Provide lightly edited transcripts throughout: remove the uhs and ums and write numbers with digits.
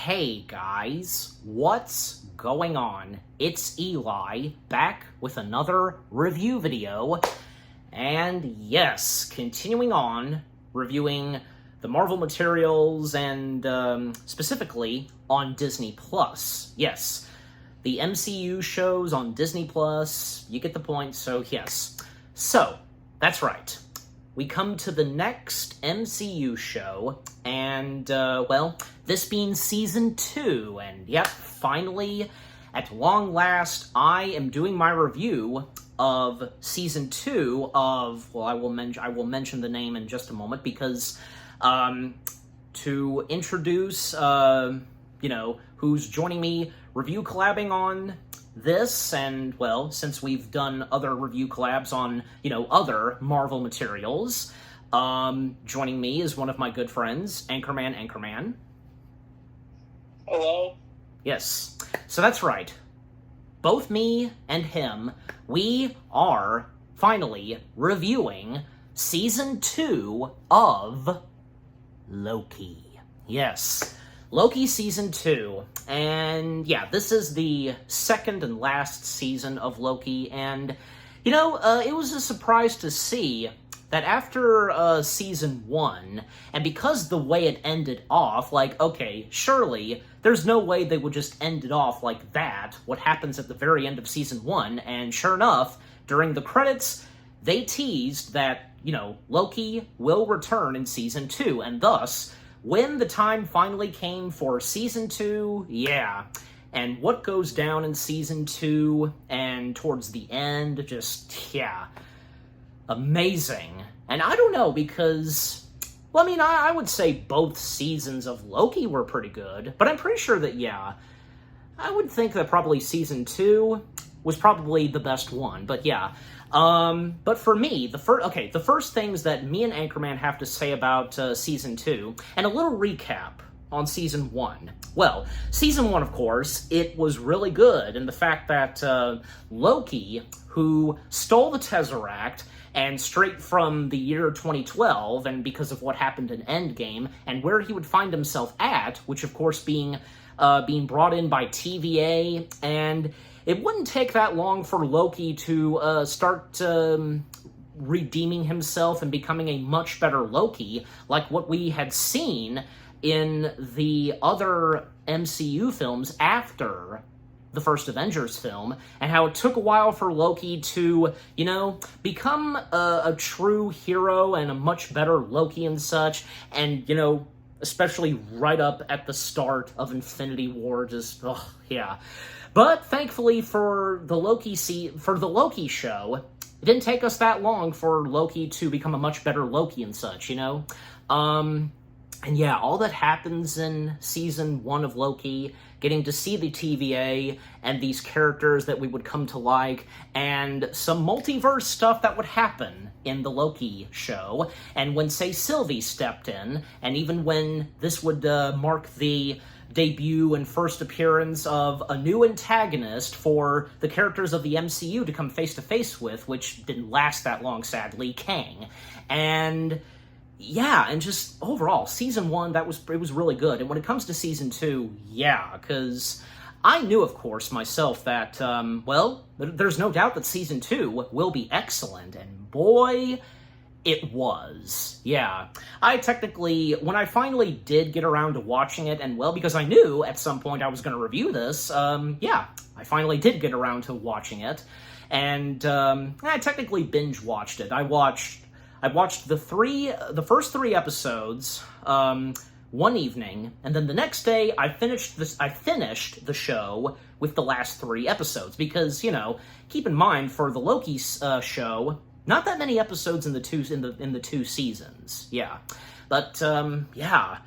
Hey guys, what's going on? It's Eli, back with another review video, and yes, continuing on, reviewing the Marvel materials and specifically on Disney+. Yes, the MCU shows on Disney+, you get the point, so yes. So, that's right. We come to the next MCU show, and, well, this being Season 2, and yep, finally, at long last, I am doing my review of Season 2 of, well, I will mention the name in just a moment, because, to introduce, who's joining me review collabing on this, and, well, since we've done other review collabs on, other Marvel materials, joining me is one of my good friends, Anchorman. Hello? Yes. So that's right. Both me and him, we are finally reviewing Season 2 of Loki. Yes. Loki Season 2, and yeah, this is the second and last season of Loki, and, it was a surprise to see that after Season 1, and because the way it ended off, like, okay, surely, there's no way they would just end it off like that, what happens at the very end of Season 1, and sure enough, during the credits, they teased that, Loki will return in Season 2, and thus, when the time finally came for Season 2, yeah. And what goes down in Season 2 and towards the end, just, yeah. Amazing. And I don't know, because, well, I mean, I would say both seasons of Loki were pretty good, but I'm pretty sure that, yeah, I would think that probably Season 2 was probably the best one, but yeah. But for me, the first things that me and Anchorman have to say about Season 2, and a little recap on Season 1. Well, Season 1, of course, it was really good, and the fact that Loki, who stole the Tesseract, and straight from the year 2012, and because of what happened in Endgame, and where he would find himself at, which of course being brought in by TVA, and it wouldn't take that long for Loki to start redeeming himself and becoming a much better Loki, like what we had seen in the other MCU films after the first Avengers film, and how it took a while for Loki to, become a true hero and a much better Loki and such, and, especially right up at the start of Infinity War, just, yeah. But thankfully for the Loki show, it didn't take us that long for Loki to become a much better Loki and such, And yeah, all that happens in Season 1 of Loki, getting to see the TVA and these characters that we would come to like, and some multiverse stuff that would happen in the Loki show, and when, say, Sylvie stepped in, and even when this would mark the debut and first appearance of a new antagonist for the characters of the MCU to come face-to-face with, which didn't last that long, sadly, Kang. And yeah, and just overall, Season 1, it was really good. And when it comes to Season 2, yeah, because I knew, of course, myself that, well, there's no doubt that Season 2 will be excellent, and boy, it was. Yeah. When I finally did get around to watching it, and well, because I knew at some point I was going to review this, yeah, I finally did get around to watching it, and I technically binge-watched it. I watched the first 3 episodes, one evening, and then the next day I finished the show with the last 3 episodes, because, keep in mind, for the Loki show, not that many episodes in the two seasons, yeah. But, yeah.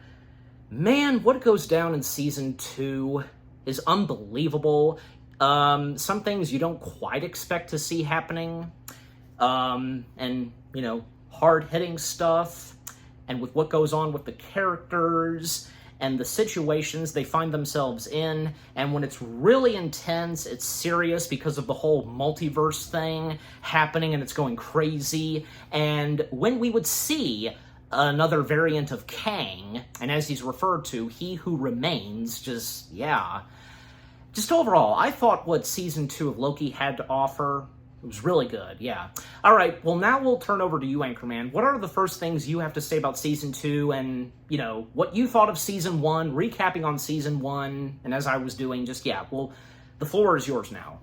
Man, what goes down in Season 2 is unbelievable. Some things you don't quite expect to see happening. And, hard-hitting stuff, and with what goes on with the characters, and the situations they find themselves in, and when it's really intense, it's serious because of the whole multiverse thing happening, and it's going crazy, and when we would see another variant of Kang, and as he's referred to, He Who Remains, just, yeah. Just overall, I thought what Season 2 of Loki had to offer was really good, yeah. Alright, well now we'll turn over to you, Anchorman. What are the first things you have to say about Season 2, and, you know, what you thought of Season 1, recapping on Season 1, and as I was doing, just, yeah, well, the floor is yours now.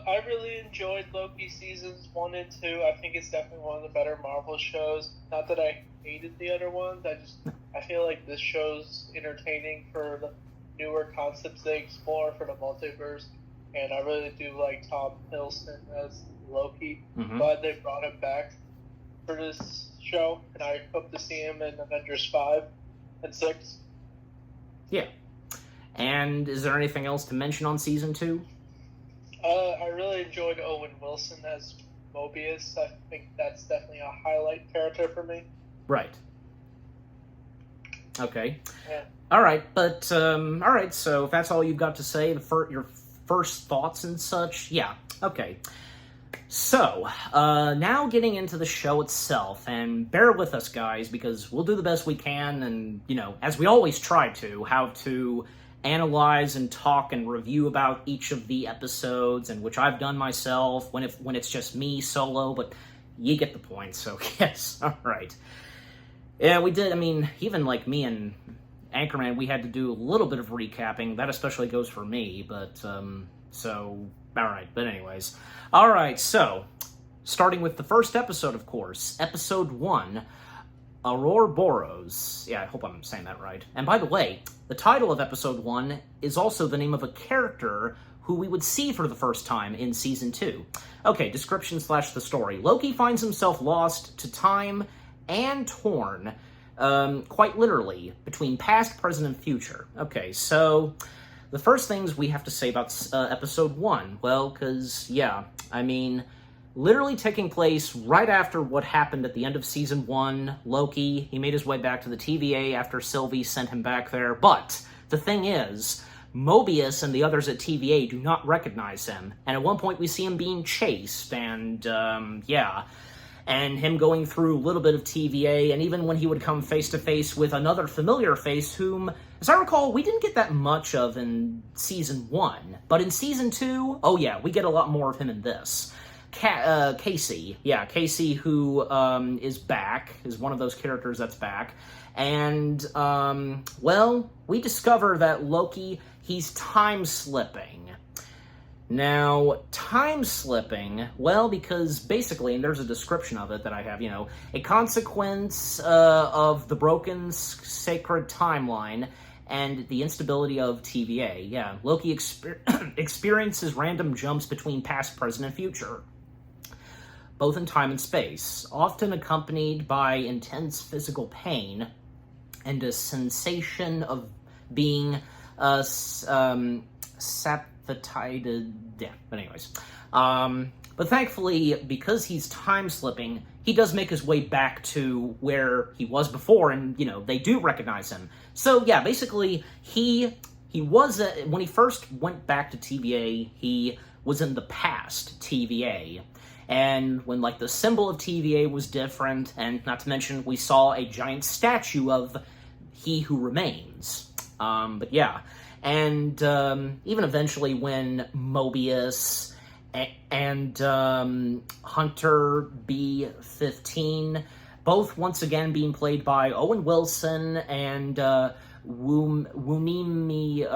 I really enjoyed Loki seasons 1 and 2. I think it's definitely one of the better Marvel shows. Not that I hated the other ones. I feel like this show's entertaining for the newer concepts they explore for the multiverse. And I really do like Tom Hiddleston as Loki. Glad they brought him back for this show, and I hope to see him in Avengers 5 and 6. Yeah. And is there anything else to mention on Season 2? I really enjoyed Owen Wilson as Mobius. I think that's definitely a highlight character for me. Right. Okay. Yeah. All right, but all right. So if that's all you've got to say, your first thoughts and such, yeah. Okay. So now getting into the show itself, and bear with us, guys, because we'll do the best we can, and you know, as we always try to, how to analyze and talk and review about each of the episodes, and which I've done myself when it's just me solo, but you get the point, so yes, alright. Yeah, we did, I mean, even like me and Anchorman, we had to do a little bit of recapping, that especially goes for me, but, so, alright, but anyways. Alright, so, starting with the first episode, of course, Episode 1, Ouroboros. Yeah, I hope I'm saying that right. And by the way, the title of Episode 1 is also the name of a character who we would see for the first time in Season 2. Okay, description / the story. Loki finds himself lost to time and torn, quite literally, between past, present, and future. Okay, so the first things we have to say about Episode 1, well, because, yeah, I mean, literally taking place right after what happened at the end of Season 1, Loki, he made his way back to the TVA after Sylvie sent him back there, but the thing is, Mobius and the others at TVA do not recognize him, and at one point we see him being chased, and, yeah, and him going through a little bit of TVA, and even when he would come face-to-face with another familiar face whom, as I recall, we didn't get that much of in Season 1, but in Season 2, oh yeah, we get a lot more of him in this. Casey, yeah, Casey, who is back, is one of those characters that's back, and, well, we discover that Loki, he's time-slipping. Now, time-slipping, well, because basically, and there's a description of it that I have, you know, a consequence of the broken sacred timeline and the instability of TVA, yeah, Loki experiences random jumps between past, present, and future, both in time and space, often accompanied by intense physical pain and a sensation of being sapphitided. Yeah, but anyways. But thankfully, because he's time-slipping, he does make his way back to where he was before, and, you know, they do recognize him. So, yeah, basically, he was, when he first went back to TVA, he was in the past TVA. And when, like, the symbol of TVA was different, and not to mention, we saw a giant statue of He Who Remains. But yeah. And even eventually when Mobius and Hunter B-15, both once again being played by Owen Wilson and Wunimi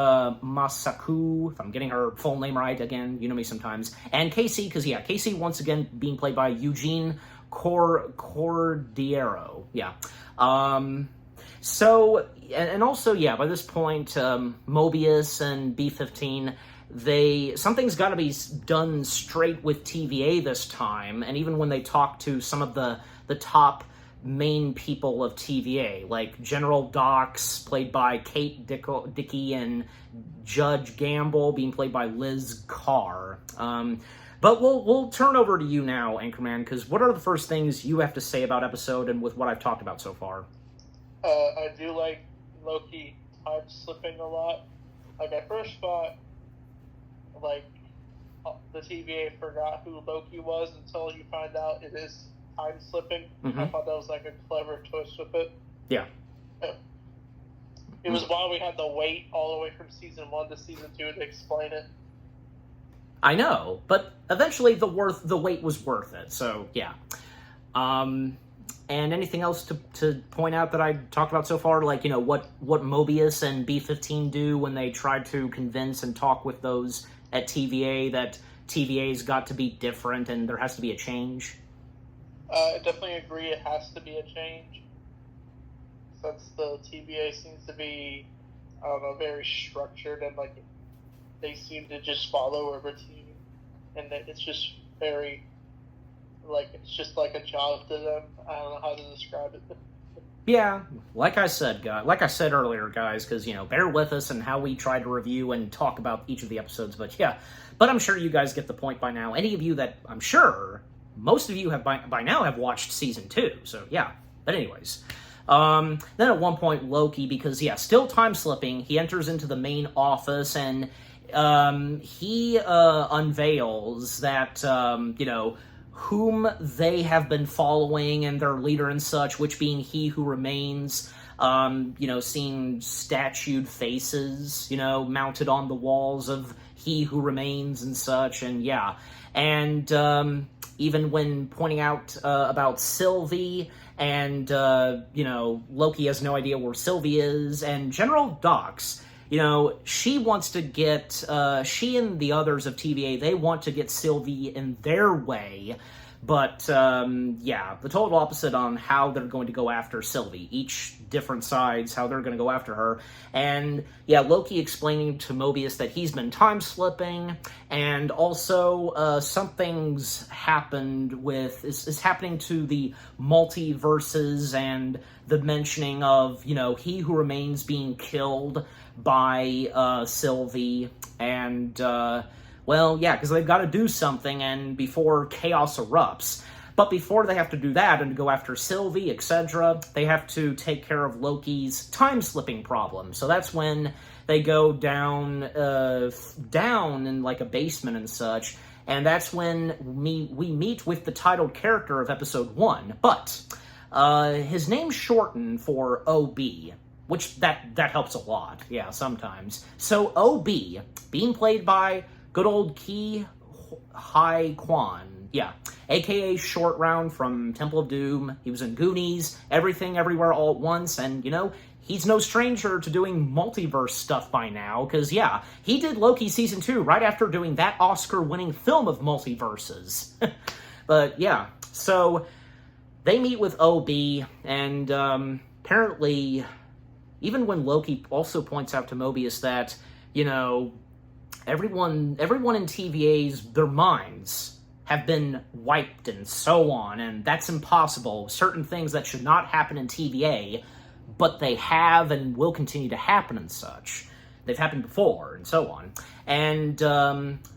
Masaku, if I'm getting her full name right, again, you know me sometimes, and Casey, because, yeah, Casey once again being played by Eugene Cordiero, yeah. So, and also, yeah, by this point, Mobius and B-15, something's got to be done straight with TVA this time, and even when they talk to some of the top main people of TVA, like General Dox, played by Kate Dickey, and Judge Gamble, being played by Liz Carr. But we'll turn over to you now, Anchorman, because what are the first things you have to say about episode and with what I've talked about so far? I do like Loki time slipping a lot. Like, I first thought, like, the TVA forgot who Loki was until you find out it is time slipping. Mm-hmm. I thought that was like a clever twist with it. Yeah. It was why we had to wait all the way from season 1 to season 2 to explain it. I know, but eventually the wait was worth it. So yeah. And anything else to point out that I talked about so far? Like, what Mobius and B-15 do when they try to convince and talk with those at TVA that TVA's got to be different and there has to be a change? I definitely agree it has to be a change. Since the TVA seems to be, I don't know, very structured and like they seem to just follow a routine. And that it's just very... like, it's just like a job to them. I don't know how to describe it. Yeah, like I said earlier, guys, because, bear with us and how we try to review and talk about each of the episodes, but I'm sure you guys get the point by now. Any of you that, I'm sure, most of you have by now have watched Season 2, so yeah. But anyways, then at one point, Loki, because, still time-slipping, he enters into the main office, and he unveils that, whom they have been following and their leader and such, which being He Who Remains, seeing statued faces, mounted on the walls of He Who Remains and such, and even when pointing out about Sylvie, and, Loki has no idea where Sylvie is, and General Dox, she wants to get, she and the others of TVA, they want to get Sylvie in their way, but, the total opposite on how they're going to go after Sylvie. Each different sides, how they're going to go after her. And, Loki explaining to Mobius that he's been time-slipping, and also, something's happened is happening to the multiverses, and the mentioning of, He Who Remains being killed by Sylvie, and because they've got to do something and before chaos erupts. But before they have to do that and go after Sylvie, etc., they have to take care of Loki's time-slipping problem. So that's when they go down in like a basement and such, and that's when we meet with the titled character of episode 1. But his name's shortened for OB, which that helps a lot, sometimes. So OB, being played by good old Ki Hai Kwan, a.k.a. Short Round from Temple of Doom. He was in Goonies, Everything Everywhere All at Once, and, he's no stranger to doing multiverse stuff by now, because, he did Loki Season 2 right after doing that Oscar-winning film of multiverses. But, so they meet with OB, and apparently, even when Loki also points out to Mobius that, everyone in TVA's, their minds have been wiped and so on, and that's impossible. Certain things that should not happen in TVA, but they have and will continue to happen and such. They've happened before, and so on. And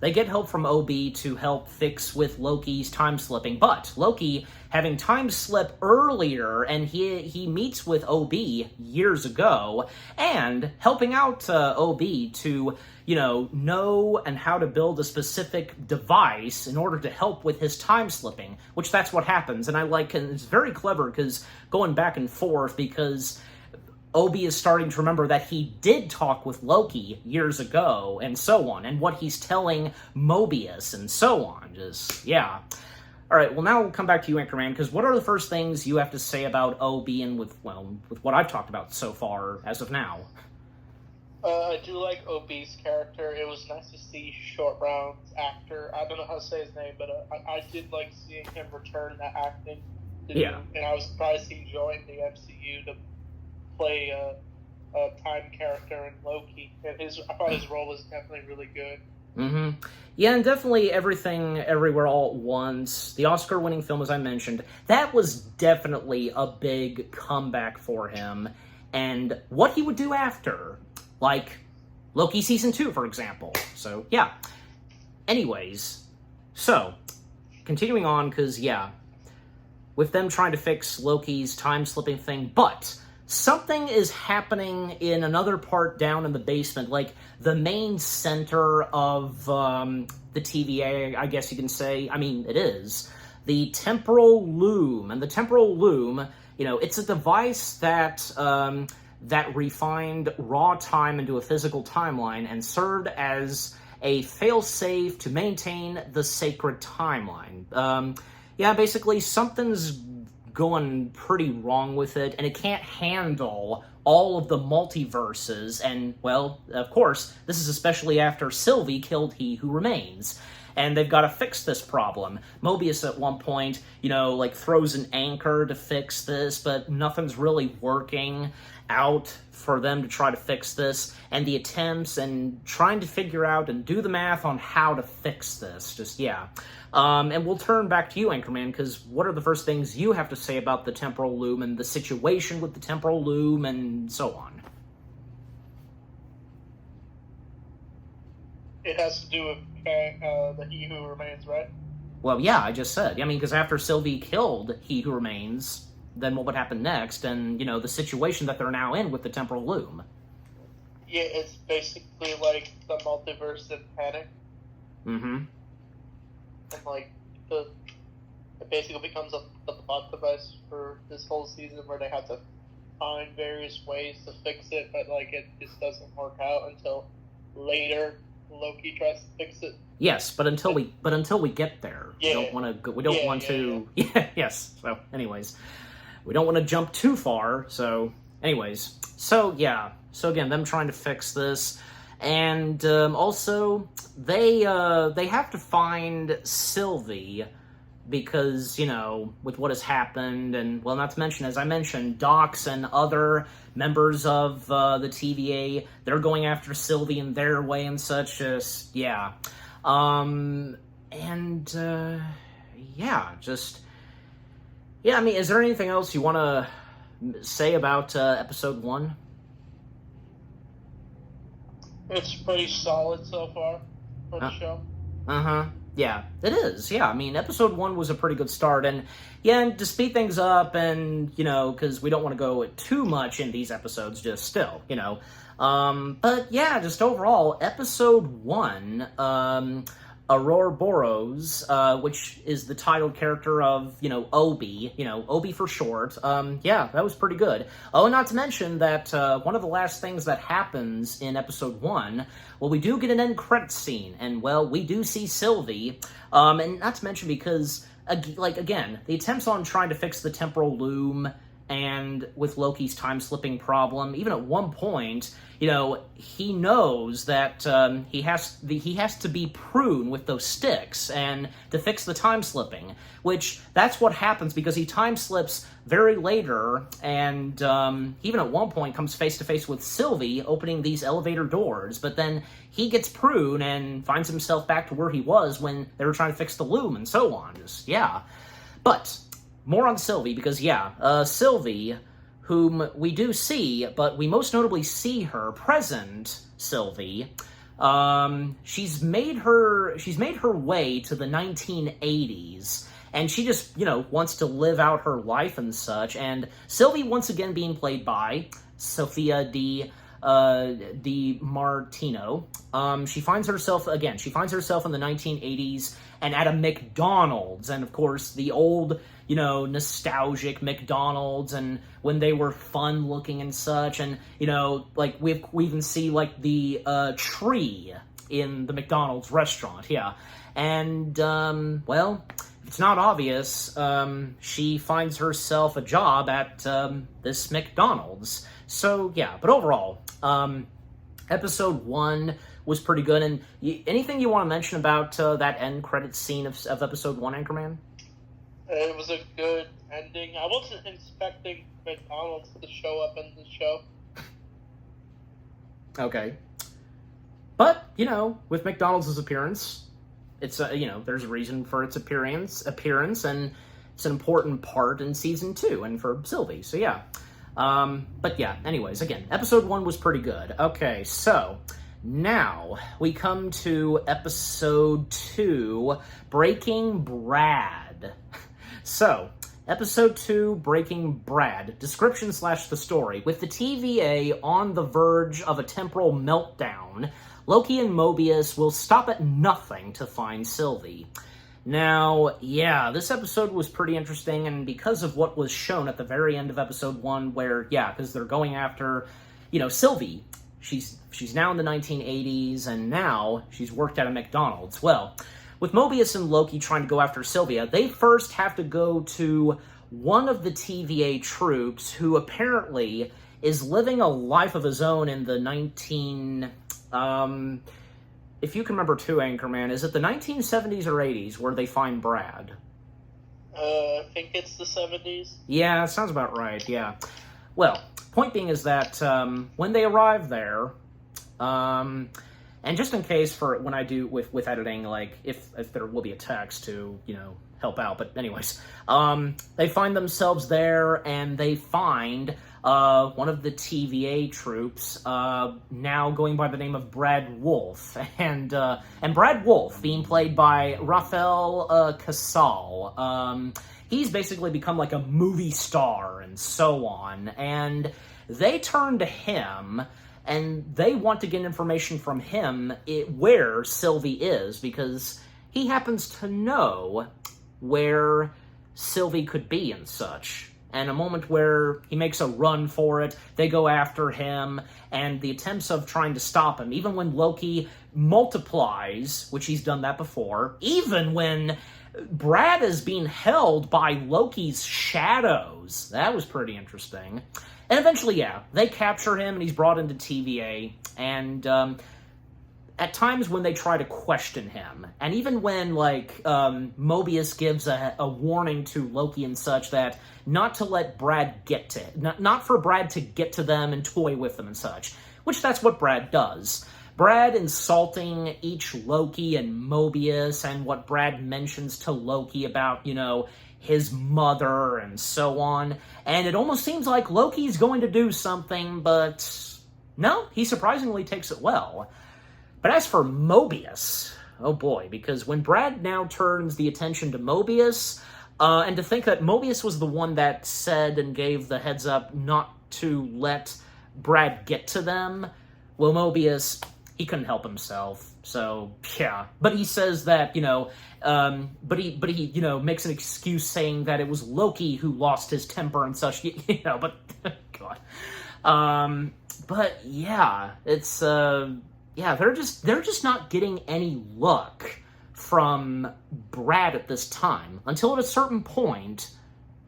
they get help from OB to help fix with Loki's time-slipping. But Loki, having time-slip earlier, and he meets with OB years ago, and helping out OB to, know and how to build a specific device in order to help with his time-slipping, which that's what happens. And and it's very clever, because going back and forth, because OB is starting to remember that he did talk with Loki years ago, and so on, and what he's telling Mobius, and so on. Alright, well now we'll come back to you, Anchorman, because what are the first things you have to say about OB and with what I've talked about so far, as of now? I do like OB's character. It was nice to see Short Round's actor. I don't know how to say his name, but I did like seeing him return to acting. And I was surprised he joined the MCU to play a time character in Loki, and I thought his role was definitely really good. Mm-hmm. Yeah, and definitely Everything Everywhere All at Once, the Oscar-winning film, as I mentioned, that was definitely a big comeback for him, and what he would do after, like Loki Season 2, for example. So, Anyways, so, continuing on, because, with them trying to fix Loki's time-slipping thing, but something is happening in another part down in the basement, like the main center of the TVA, I guess you can say. I mean, it is. the temporal loom. And the temporal loom, it's a device that that refined raw time into a physical timeline and served as a failsafe to maintain the sacred timeline. Basically, something's going pretty wrong with it, and it can't handle all of the multiverses, and, well, of course, this is especially after Sylvie killed He Who Remains. And they've got to fix this problem. Mobius at one point, throws an anchor to fix this, but nothing's really working out for them to try to fix this. And the attempts and trying to figure out and do the math on how to fix this. And we'll turn back to you, Anchorman, because what are the first things you have to say about the temporal loom and the situation with the temporal loom and so on? It has to do with the He Who Remains, right? Well, yeah, I just said. Because after Sylvie killed He Who Remains, then what would happen next? And, the situation that they're now in with the temporal loom. Yeah, it's basically like the multiverse in Panic. Mm-hmm. And, it basically becomes the plot device for this whole season where they have to find various ways to fix it, but, it just doesn't work out until later. Loki tries to fix it. Yes, but until we get there, we don't want to. Yes. So, anyways, we don't want to jump too far. So, anyways, so again, them trying to fix this, and also they have to find Sylvie because with what has happened, and well, not to mention, as I mentioned, Docs and other members of the TVA, they're going after Sylvie in their way and such. Is there anything else you want to say about episode 1? It's pretty solid so far for the show. Yeah, it is. Yeah, episode 1 was a pretty good start, and to speed things up, and, because we don't want to go too much in these episodes, just still, but yeah, just overall, episode 1, Aurora Boros, which is the titled character of, Obi, Obi for short. That was pretty good. Oh, and not to mention that one of the last things that happens in episode 1, well, we do get an end credits scene, and, well, we do see Sylvie, and not to mention because, again, the attempts on trying to fix the temporal loom and with Loki's time-slipping problem, even at one point, he knows that he has to be pruned with those sticks and to fix the time-slipping, which that's what happens because he time-slips very later, and even at one point comes face-to-face with Sylvie opening these elevator doors, but then he gets pruned and finds himself back to where he was when they were trying to fix the loom and so on. But more on Sylvie, because, Sylvie, whom we do see, but we most notably see her present, Sylvie, she's made her way to the 1980s, and she just, wants to live out her life and such, and Sylvie, once again being played by Sophia Di Martino, she finds herself in the 1980s, and at a McDonald's, and of course, the old, nostalgic McDonald's, and when they were fun looking and such, and, we even see, the tree in the McDonald's restaurant, and, well, if it's not obvious, she finds herself a job at, this McDonald's, so, but overall, episode 1 was pretty good, and anything you want to mention about that end credits scene of episode 1, Anchorman? It was a good ending. I wasn't expecting McDonald's to show up in the show. Okay. But, with McDonald's' appearance, it's, there's a reason for its appearance, and it's an important part in season 2, and for Sylvie, so but anyways, again, episode 1 was pretty good. Okay, so now we come to episode 2, Breaking Brad. So, episode 2, Breaking Brad, description / the story. With the TVA on the verge of a temporal meltdown, Loki and Mobius will stop at nothing to find Sylvie. Now, yeah, this episode was pretty interesting, and because of what was shown at the very end of episode 1, where, yeah, because they're going after, Sylvie. She's now in the 1980s, and now she's worked at a McDonald's. Well, with Mobius and Loki trying to go after Sylvia, they first have to go to one of the TVA troops who apparently is living a life of his own in the if you can remember too, Anchorman, is it the 1970s or 80s where they find Brad? I think it's the 70s. Yeah, sounds about right, yeah. Well, point being is that when they arrive there, and just in case for when I do with editing, like, if there will be a text to, help out, but anyways, they find themselves there, and they find one of the TVA troops, now going by the name of Brad Wolf, and Brad Wolf being played by Rafael Casal. He's basically become like a movie star and so on, and they turn to him, and they want to get information from him where Sylvie is, because he happens to know where Sylvie could be and such. And a moment where he makes a run for it, they go after him, and the attempts of trying to stop him, even when Loki multiplies, which he's done that before, even when Brad is being held by Loki's shadows. That was pretty interesting. And eventually, yeah, they capture him, and he's brought into TVA, and at times when they try to question him, and even when, like, Mobius gives a warning to Loki and such that not to let Brad get to, not for Brad to get to them and toy with them and such, which that's what Brad does. Brad insulting each Loki and Mobius, and what Brad mentions to Loki about, his mother and so on, and it almost seems like Loki's going to do something, but no, he surprisingly takes it well. But as for Mobius, oh boy, because when Brad now turns the attention to Mobius, and to think that Mobius was the one that said and gave the heads up not to let Brad get to them, well, Mobius, he couldn't help himself, so, yeah. But he says that, but he makes an excuse saying that it was Loki who lost his temper and such, but, God. But, yeah, it's, yeah, they're just not getting any luck from Brad at this time, until at a certain point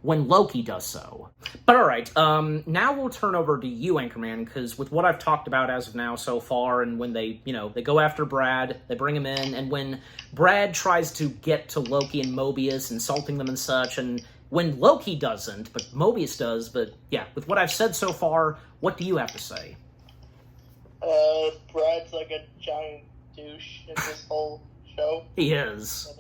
when Loki does so. But alright, now we'll turn over to you, Anchorman, because with what I've talked about as of now so far, and when they go after Brad, they bring him in, and when Brad tries to get to Loki and Mobius, insulting them and such, and when Loki doesn't, but Mobius does, but yeah, with what I've said so far, what do you have to say? Brad's like a giant douche in this whole show. He is.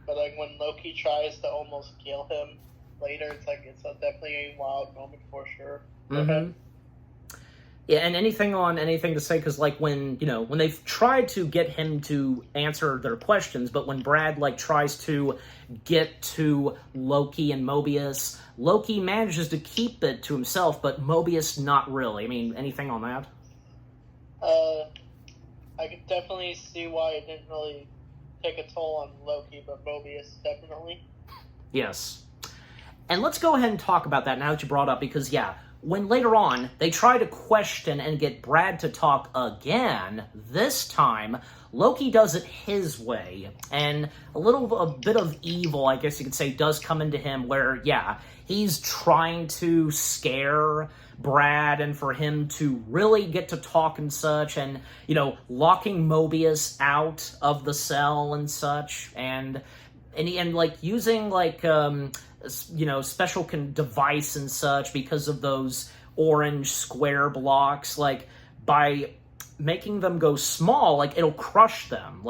But like when Loki tries to almost kill him later, it's definitely a wild moment for sure. Mm-hmm. Yeah, and anything to say, because like when they've tried to get him to answer their questions, but when Brad tries to get to Loki and Mobius, Loki manages to keep it to himself, but Mobius not really. I mean, anything on that? I could definitely see why it didn't really take a toll on Loki, but Mobius definitely. Yes. And let's go ahead and talk about that now that you brought up, because, yeah, when later on they try to question and get Brad to talk again, this time Loki does it his way, and a bit of evil, I guess you could say, does come into him where, yeah, he's trying to scare Brad and for him to really get to talk and such, and, locking Mobius out of the cell and such, and using, special device and such because of those orange square blocks, by making them go small, it'll crush them,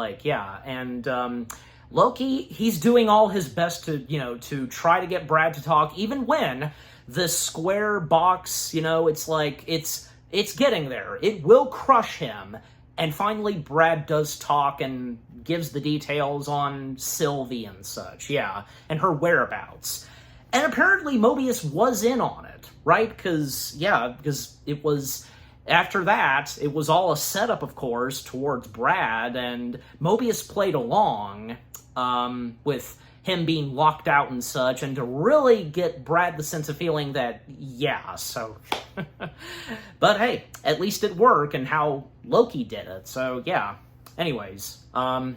and, Loki, he's doing all his best to try to get Brad to talk, even when the square box, it's getting there. It will crush him, and finally Brad does talk and gives the details on Sylvie and such, yeah, and her whereabouts. And apparently Mobius was in on it, right? Because it was after that, it was all a setup, of course, towards Brad, and Mobius played along with him being locked out and such, and to really get Brad the sense of feeling that, yeah, so... But hey, at least it worked, and how Loki did it, so yeah. Anyways, and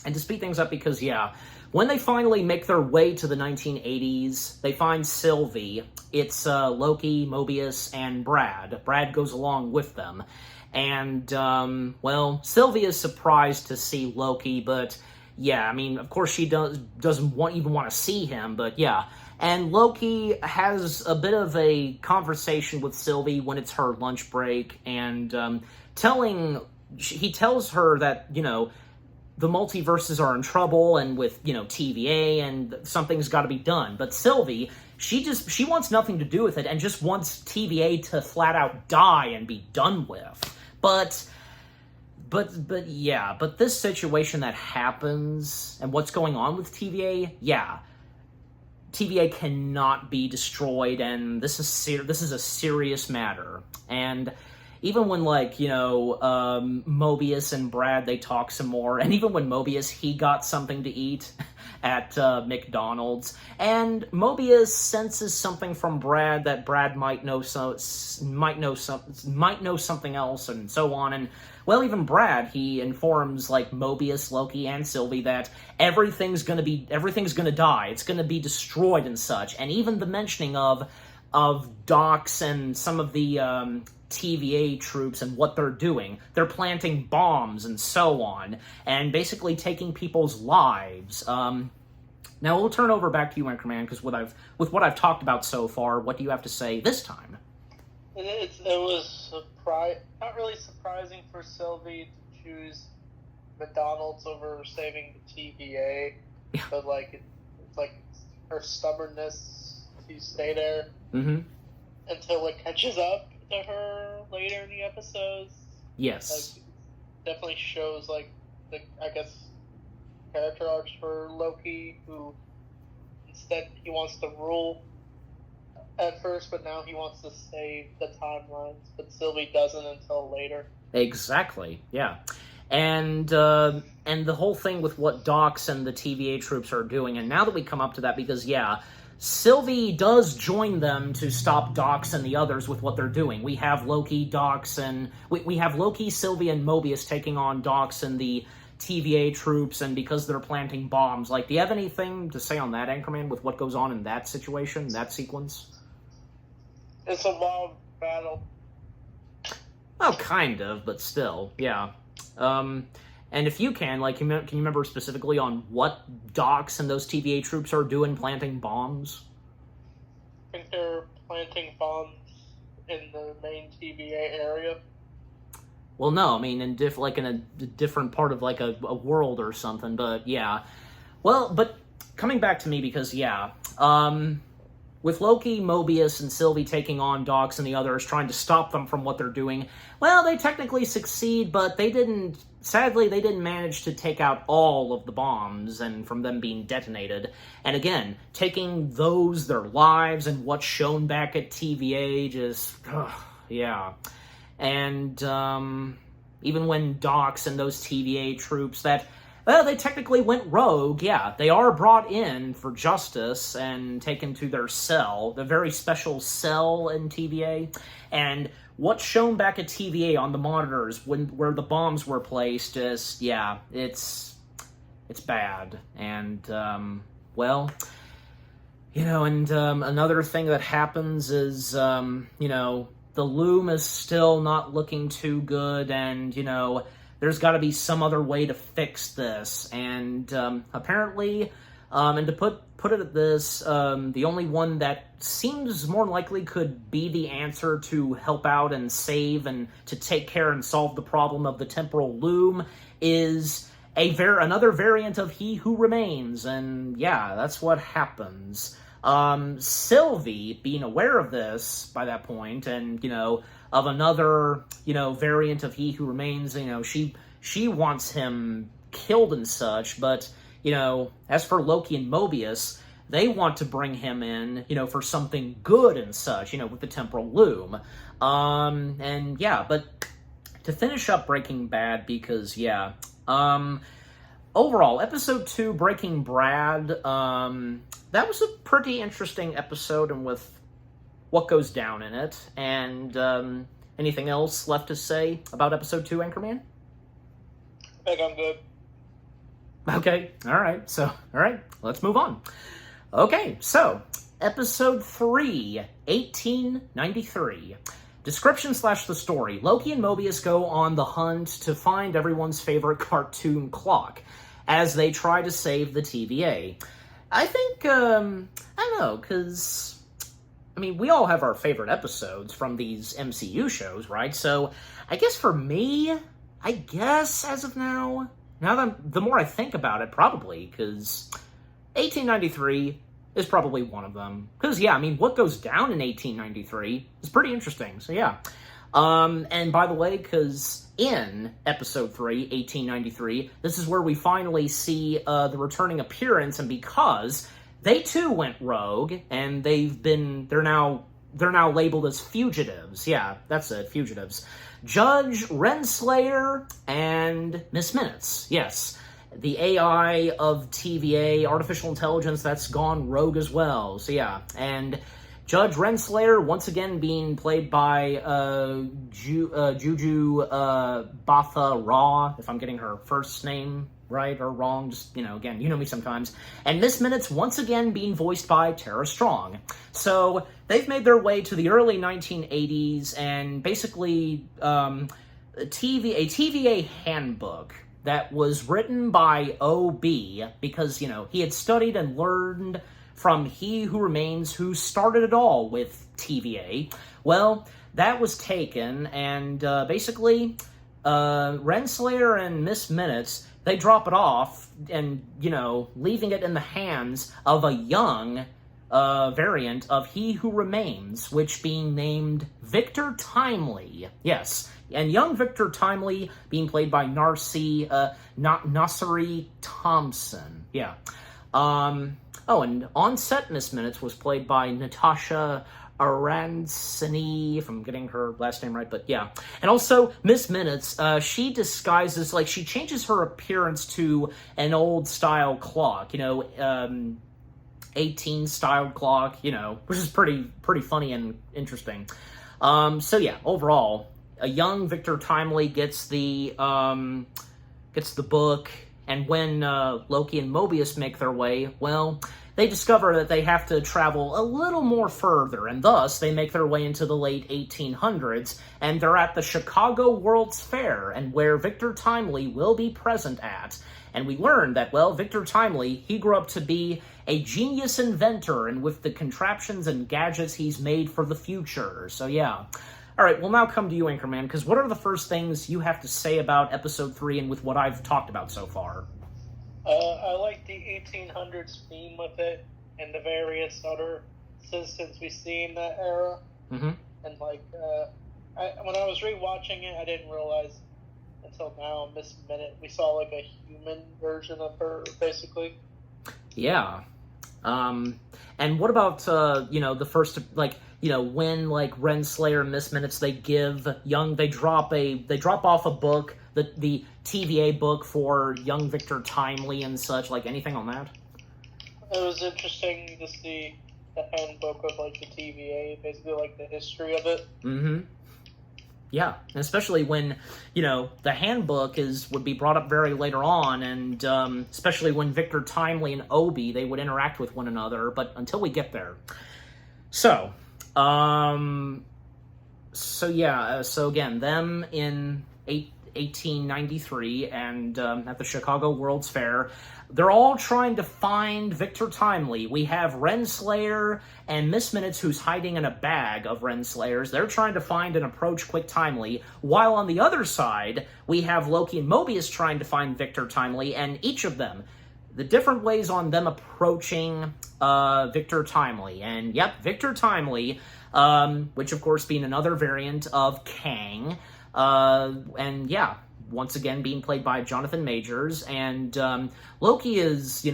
to speed things up, because, yeah, when they finally make their way to the 1980s, they find Sylvie. It's Loki, Mobius, and Brad. Brad goes along with them. And, well, Sylvie is surprised to see Loki, but, yeah, I mean, of course she doesn't even want to see him, but, yeah. And Loki has a bit of a conversation with Sylvie when it's her lunch break, and he tells her that, you know, the multiverses are in trouble, and with, you know, TVA, and something's got to be done. But Sylvie, she wants nothing to do with it, and just wants TVA to flat out die and be done with. But this situation that happens, and what's going on with TVA, yeah, TVA cannot be destroyed, and this is a serious matter. And even when, like, you know, Mobius and Brad, they talk some more, and even when Mobius, he got something to eat at McDonald's, and Mobius senses something from Brad that Brad might know something else, and so on, and, well, even Brad, he informs, like, Mobius, Loki, and Sylvie that everything's gonna die, it's gonna be destroyed and such, and even the mentioning of Docs and some of the, TVA troops and what they're doing. They're planting bombs and so on, and basically taking people's lives. Now we'll turn over back to you, Anchorman, because with what I've talked about so far, what do you have to say this time? It was not really surprising for Sylvie to choose McDonald's over saving the TVA, Yeah. but it's like her stubbornness to stay there until it catches up to her later in the episodes. Yes. Like, definitely shows, like, I guess, character arcs for Loki, who instead he wants to rule at first, but now he wants to save the timelines, but Sylvie doesn't until later. Exactly, yeah. And the whole thing with what Docs and the TVA troops are doing, and now that we come up to that, because, yeah, Sylvie does join them to stop Docs and the others with what they're doing. We have Loki, Docs, and... We have Loki, Sylvie, and Mobius taking on Docs and the TVA troops, and because they're planting bombs. Like, do you have anything to say on that, Anchorman, with what goes on in that situation, that sequence? It's a wild battle. Oh, kind of, but still, yeah. And if you can, like, can you remember specifically on what Docs and those TVA troops are doing, planting bombs? I think they're planting bombs in the main TVA area. Well, no, I mean, in a different part of, like, a world or something, but yeah. Well, but coming back to me, because, yeah, with Loki, Mobius, and Sylvie taking on Docs and the others, trying to stop them from what they're doing, well, they technically succeed, but sadly, they didn't manage to take out all of the bombs and from them being detonated. And again, taking their lives and what's shown back at TVA, just, yeah. And even when Docs and those TVA troops they technically went rogue, yeah. They are brought in for justice and taken to their cell, the very special cell in TVA. And what's shown back at TVA on the monitors where the bombs were placed is, yeah, it's bad. And, well, you know, and another thing that happens is, you know, the Loom is still not looking too good, and, you know, there's got to be some other way to fix this, and apparently, and to put it at this, the only one that seems more likely could be the answer to help out and save and to take care and solve the problem of the temporal loom is another variant of He Who Remains, and yeah, that's what happens. Sylvie, being aware of this by that point, and, you know, of another, you know, variant of He Who Remains, you know, she wants him killed and such, but, you know, as for Loki and Mobius, they want to bring him in, for something good and such, with the temporal loom. And yeah, but to finish up Breaking Bad, because overall, episode 2, Breaking Brad, that was a pretty interesting episode, and with what goes down in it. And anything else left to say about episode 2, Anchorman? I think I'm good. Okay, all right, let's move on. Okay, so, episode 3, 1893. Description / the story. Loki and Mobius go on the hunt to find everyone's favorite cartoon clock as they try to save the TVA. I think, I don't know, because, we all have our favorite episodes from these MCU shows, right? So, I guess for me, as of now that the more I think about it, probably, because 1893 is probably one of them. Because, what goes down in 1893 is pretty interesting, so yeah. And by the way, because in episode 3, 1893, this is where we finally see the returning appearance, and because they too went rogue, and they're now labeled as fugitives. Yeah, that's it, fugitives. Judge Renslayer and Miss Minutes. Yes, the AI of TVA, artificial intelligence, that's gone rogue as well. So yeah, and Judge Renslayer once again being played by Juju Batha Raw, if I'm getting her first name right or wrong, just, again, you know me sometimes. And Miss Minutes once again being voiced by Tara Strong. So they've made their way to the early 1980s, and basically a TVA handbook that was written by O.B. because, he had studied and learned from He Who Remains, who started it all with TVA. Well, that was taken, and basically Renslayer and Miss Minutes, they drop it off and, leaving it in the hands of a young variant of He Who Remains, which being named Victor Timely. Yes, and young Victor Timely being played by Nasiri Thompson. Yeah. And on set Miss Minutes was played by Natasha Arancini, if I'm getting her last name right, but yeah. And also, Miss Minutes, she disguises, she changes her appearance to an old-style clock, 18-style clock, which is pretty funny and interesting. So yeah, overall, a young Victor Timely gets the book, and when Loki and Mobius make their way, well, they discover that they have to travel a little more further, and thus they make their way into the late 1800s, and they're at the Chicago World's Fair, and where Victor Timely will be present at. And we learn that, Victor Timely, he grew up to be a genius inventor, and with the contraptions and gadgets he's made for the future. So yeah. Alright, we'll now come to you, Anchorman, because what are the first things you have to say about Episode 3 and with what I've talked about so far? I like the 1800s theme with it, and the various other systems we see in that era. Mm-hmm. And when I was rewatching it, I didn't realize until now, Miss Minute, we saw a human version of her, basically. Yeah. And what about, the first, when, Renslayer and Miss Minutes, they drop off a book, the TVA book for young Victor Timely and such, anything on that? It was interesting to see the handbook of, the TVA, basically, the history of it. Mm-hmm. Yeah, and especially when, the handbook would be brought up very later on, and especially when Victor Timely and Obi, they would interact with one another, but until we get there. So again, them in 1893 and at the Chicago World's Fair, they're all trying to find Victor Timely. We have Renslayer and Miss Minutes, who's hiding in a bag of Renslayers. They're trying to find and approach Quick Timely, while on the other side, we have Loki and Mobius trying to find Victor Timely, and each of them, the different ways on them approaching Victor Timely. And yep, Victor Timely, which of course being another variant of Kang, and yeah, once again being played by Jonathan Majors, and Loki is,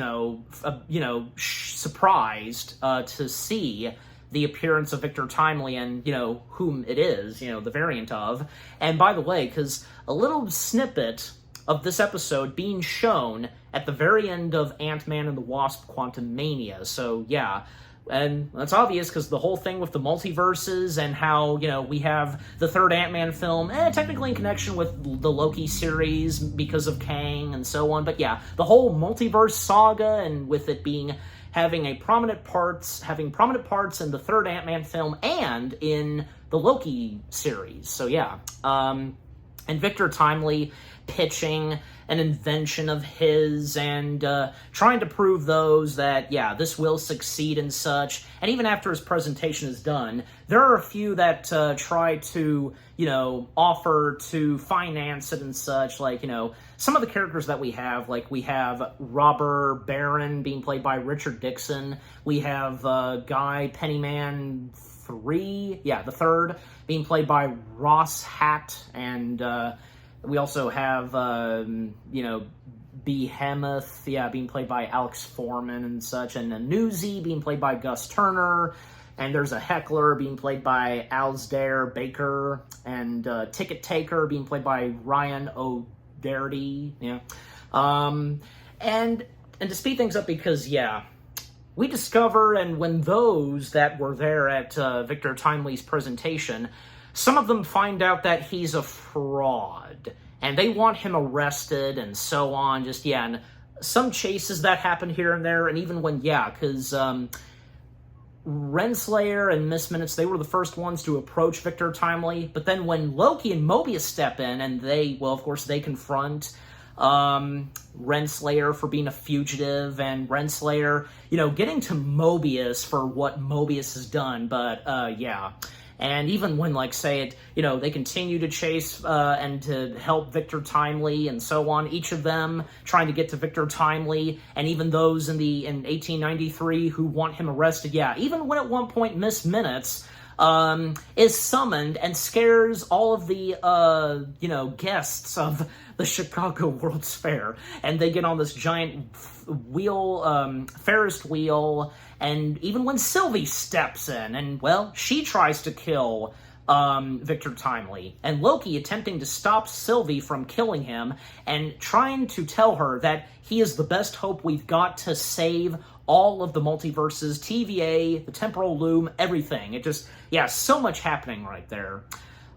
surprised to see the appearance of Victor Timely and, whom it is, the variant of. And by the way, because a little snippet of this episode being shown at the very end of Ant-Man and the Wasp: Quantumania. So, yeah. And that's obvious because the whole thing with the multiverses and how, we have the third Ant-Man film, technically in connection with the Loki series because of Kang and so on. But yeah, the whole multiverse saga, and with it having prominent parts in the third Ant-Man film and in the Loki series. So yeah. And Victor Timely pitching an invention of his and trying to prove those that, this will succeed and such. And even after his presentation is done, there are a few that try to, offer to finance it and such. Like, some of the characters that we have Robber Baron being played by Richard Dixon. We have Guy Pennyman the third, being played by Ross Hatt, and we also have, Behemoth, being played by Alex Foreman and such, and a Newsy being played by Gus Turner, and there's a Heckler being played by Alasdair Baker, and Ticket Taker being played by Ryan O'Doherty, and to speed things up, because, we discover, and when those that were there at Victor Timely's presentation, some of them find out that he's a fraud, and they want him arrested and so on, and some chases that happen here and there, and even when, because Renslayer and Miss Minutes, they were the first ones to approach Victor Timely, but then when Loki and Mobius step in, and they confront Renslayer for being a fugitive, and Renslayer, getting to Mobius for what Mobius has done, but, And even when, they continue to chase and to help Victor Timely and so on, each of them trying to get to Victor Timely, and even those in 1893 who want him arrested, even when at one point Miss Minutes is summoned and scares all of the, guests of the Chicago World's Fair, and they get on this giant Ferris wheel, and even when Sylvie steps in, and, she tries to kill Victor Timely, and Loki attempting to stop Sylvie from killing him, and trying to tell her that he is the best hope we've got to save all of the multiverses, TVA, the temporal loom, everything. It just, so much happening right there.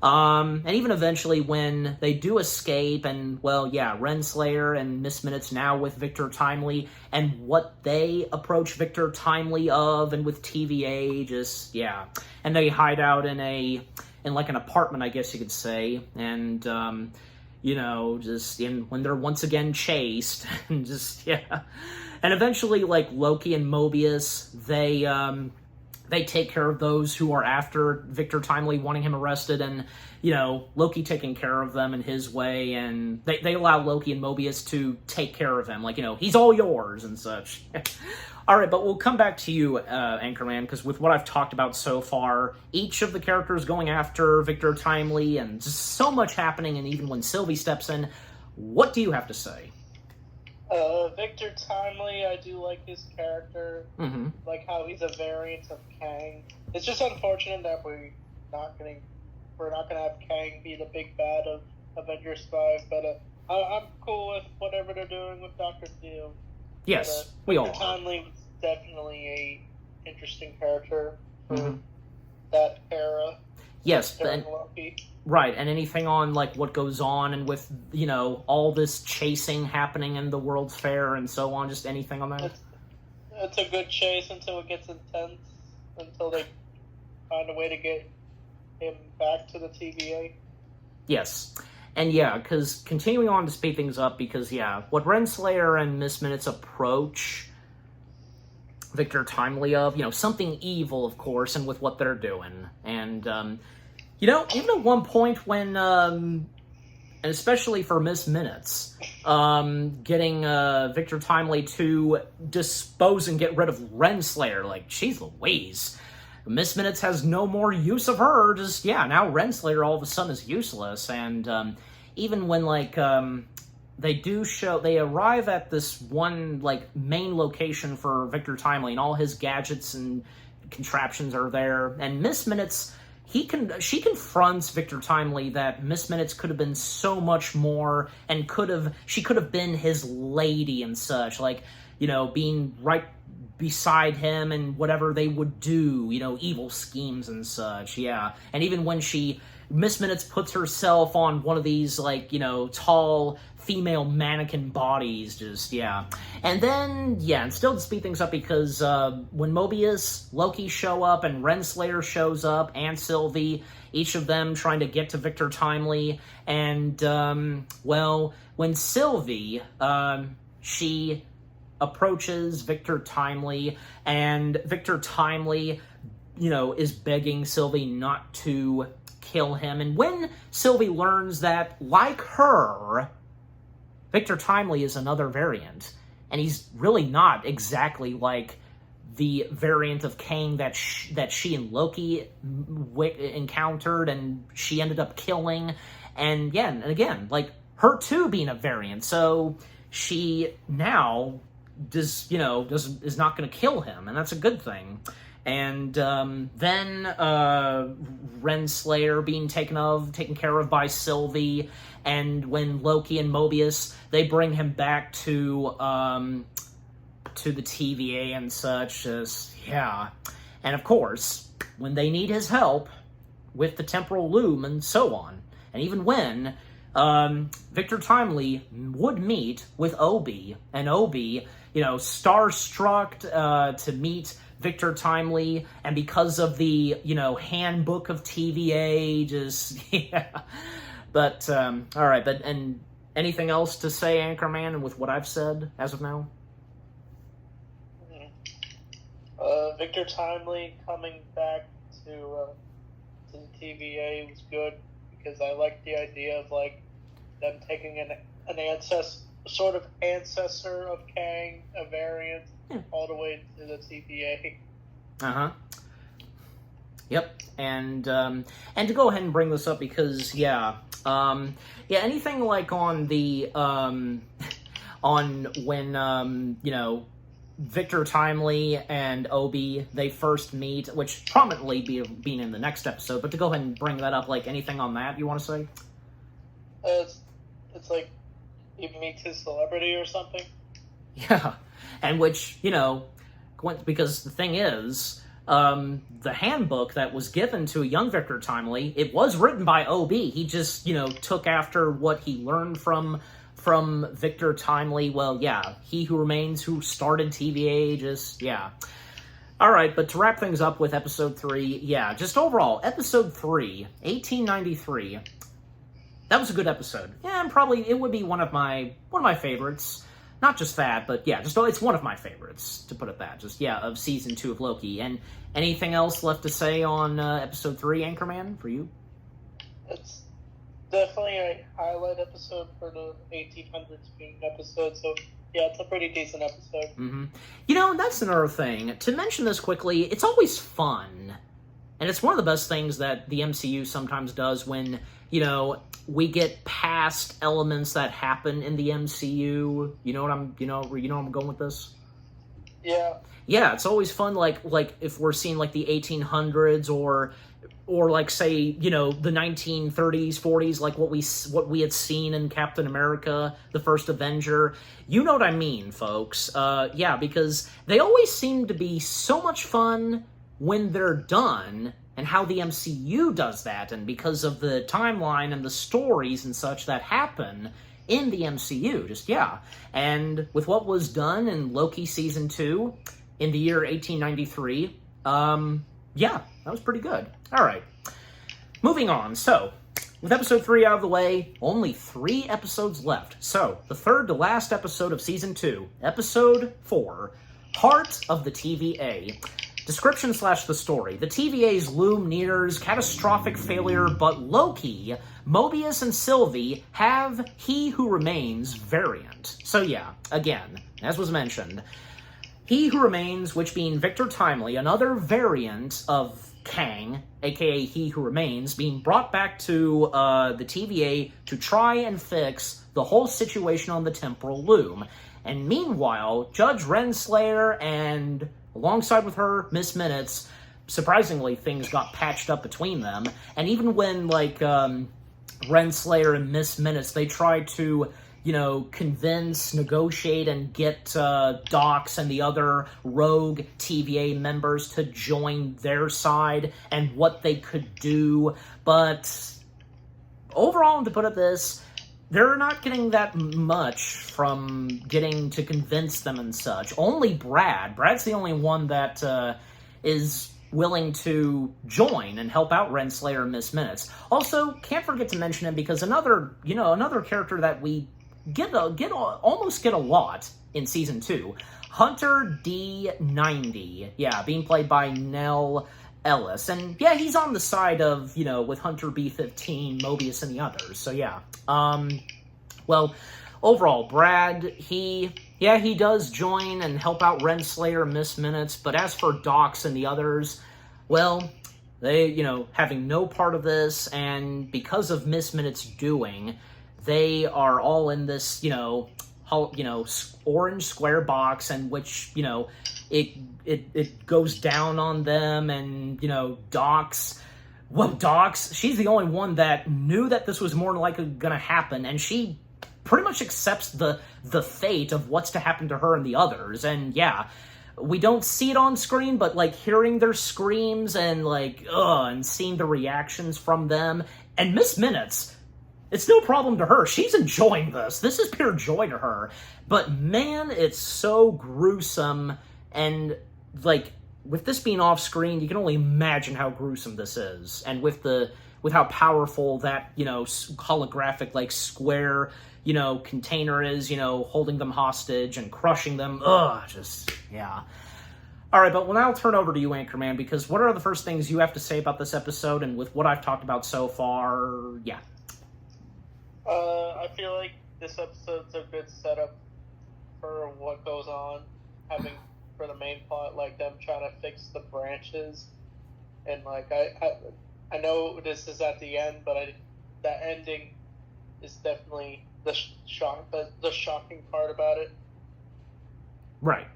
And even eventually when they do escape, and, Renslayer and Miss Minutes now with Victor Timely, and what they approach Victor Timely of, and with TVA, and they hide out in an apartment, I guess you could say, and, when they're once again chased, and and eventually, Loki and Mobius, they take care of those who are after Victor Timely, wanting him arrested, and, Loki taking care of them in his way, and they allow Loki and Mobius to take care of him, he's all yours, and such. Alright, but we'll come back to you, Anchorman, because with what I've talked about so far, each of the characters going after Victor Timely, and just so much happening, and even when Sylvie steps in, what do you have to say? Victor Timely, I do like his character, like how he's a variant of Kang. It's just unfortunate that we're not gonna have Kang be the big bad of Avengers 5, but I'm cool with whatever they're doing with Dr. Steel. Yes, we all are. Victor Timely was definitely a interesting character for that era. Yes, during Loki. Right, and anything on, what goes on, and with, all this chasing happening in the World's Fair and so on, just anything on that? It's a good chase until it gets intense, until they find a way to get him back to the TVA. Yes, and because continuing on to speed things up, because, what Renslayer and Miss Minutes approach Victor Timely of, something evil, of course, and with what they're doing, and, even at one point when, and especially for Miss Minutes, getting Victor Timely to dispose and get rid of Renslayer, geez Louise. Miss Minutes has no more use of her, now Renslayer all of a sudden is useless, and even when, like, they arrive at this one, like, main location for Victor Timely, and all his gadgets and contraptions are there, and Miss Minutes, she confronts Victor Timely that Miss Minutes could have been so much more, and she could have been his lady and such, like, being right beside him and whatever they would do, evil schemes and such, yeah. And even when Miss Minutes puts herself on one of these, like, tall female mannequin bodies, just, yeah. And then, yeah, and still to speed things up, because when Mobius, Loki show up, and Renslayer shows up, and Sylvie, each of them trying to get to Victor Timely, and, well, when Sylvie, she approaches Victor Timely, and Victor Timely, is begging Sylvie not to kill him. And when Sylvie learns that, like her, Victor Timely is another variant, and he's really not exactly like the variant of Kang that she and Loki encountered, and she ended up killing, and again, like, her too being a variant, so she now is not going to kill him, and that's a good thing. And then Renslayer being taken care of by Sylvie, and when Loki and Mobius, they bring him back to the TVA and such, yeah. And of course, when they need his help with the temporal loom and so on, and even when Victor Timely would meet with Obi, and Obi, starstruck to meet Victor Timely, and because of the, handbook of TVA, just, yeah. But, alright, and anything else to say, Anchorman, with what I've said as of now? Victor Timely coming back to the TVA was good, because I like the idea of, like, them taking an ancestor of Kang, a variant, all the way to the TVA. Uh-huh. Yep. And to go ahead and bring this up, because, anything like on the, on when, Victor Timely and Obi, they first meet, which prominently being in the next episode, but to go ahead and bring that up, like, anything on that you want to say? It's like, he meets his celebrity or something. Yeah, and which, because the thing is, the handbook that was given to young Victor Timely, it was written by O.B. He just, took after what he learned from Victor Timely. Well, yeah, He Who Remains, who started TVA, just, yeah. Alright, but to wrap things up with Episode 3, yeah, just overall, Episode 3, 1893, that was a good episode. Yeah, and probably it would be one of my favorites. Not just that, but yeah, it's one of my favorites, to put it that. Just, yeah, of Season 2 of Loki. And anything else left to say on Episode 3, Anchorman, for you? It's definitely a highlight episode for the 1800s being episode, so yeah, it's a pretty decent episode. Mm-hmm. That's another thing. To mention this quickly, it's always fun. And it's one of the best things that the MCU sometimes does when, we get past elements that happen in the MCU. You know where I'm going with this? Yeah. Yeah, it's always fun, like if we're seeing, like, the 1800s or like, say, the 1930s, 40s, like what we had seen in Captain America, the First Avenger. You know what I mean, folks. Yeah, because they always seem to be so much fun when they're done, and how the MCU does that, and because of the timeline and the stories and such that happen in the MCU, just, yeah. And with what was done in Loki Season 2 in the year 1893, yeah, that was pretty good. Alright, moving on. So, with Episode 3 out of the way, only 3 episodes left. So, the third to last episode of Season 2, Episode 4, Heart of the TVA. Description / the story. The TVA's loom nears catastrophic failure, but Loki, Mobius, and Sylvie have He Who Remains variant. So yeah, again, as was mentioned, He Who Remains, which being Victor Timely, another variant of Kang, aka He Who Remains, being brought back to the TVA to try and fix the whole situation on the temporal loom. And meanwhile, Judge Renslayer and, alongside with her, Miss Minutes, surprisingly, things got patched up between them. And even when, like, Renslayer and Miss Minutes, they tried to, convince, negotiate, and get Docs and the other rogue TVA members to join their side and what they could do. But overall, to put it this, they're not getting that much from getting to convince them and such. Only Brad. Brad's the only one that is willing to join and help out Renslayer and Miss Minutes. Also, can't forget to mention him because another character that we almost get a lot in Season 2, Hunter D90. Yeah, being played by Nell Ellis. And yeah, he's on the side of, with Hunter B15, Mobius, and the others. So yeah. Well, overall, Brad, he does join and help out Renslayer and Miss Minutes, but as for Docs and the others, well, they, having no part of this, and because of Miss Minutes' doing, they are all in this, orange square box, and which, it goes down on them, and, Docs, she's the only one that knew that this was more than likely going to happen, and she pretty much accepts the fate of what's to happen to her and the others. And yeah, we don't see it on screen, but like hearing their screams and and seeing the reactions from them, and Miss Minutes, it's no problem to her. She's enjoying this. This is pure joy to her. But man, it's so gruesome, and with this being off screen, you can only imagine how gruesome this is. And with how powerful that, holographic, square, container is, holding them hostage and crushing them. Yeah. All right, but we'll now turn over to you, Anchorman, because what are the first things you have to say about this episode, and with what I've talked about so far, yeah. I feel like this episode's a good setup for what goes on, for the main plot, them trying to fix the branches, and I know this is at the end, but that ending is definitely the shocking part about it. Right.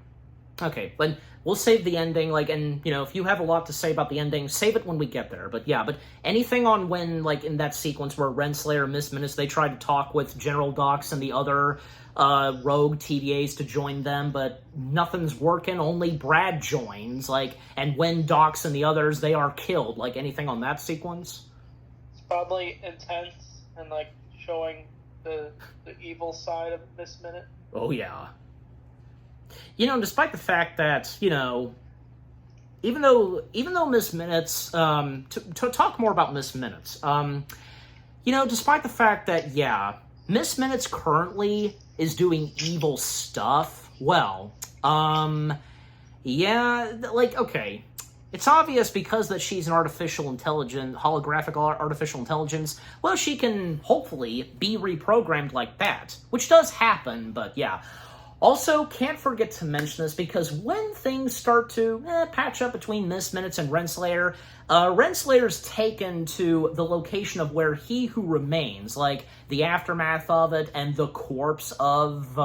Okay, but we'll save the ending, and, if you have a lot to say about the ending, save it when we get there. But yeah, but anything on when, in that sequence where Renslayer and Miss Minutes, they tried to talk with General Docs and the other rogue TVAs to join them, but nothing's working, only Brad joins, and when Docs and the others, they are killed, anything on that sequence? It's probably intense and, showing the evil side of Miss Minute. Oh, yeah. Despite the fact that, even though Miss Minutes, to talk more about Miss Minutes, despite the fact that, yeah, Miss Minutes currently is doing evil stuff, well, yeah, okay, it's obvious because that she's an holographic artificial intelligence, well, she can hopefully be reprogrammed like that, which does happen, but yeah. Also, can't forget to mention this because when things start to patch up between Miss Minutes and Renslayer, Renslayer's taken to the location of where He Who Remains, the aftermath of it and the corpse of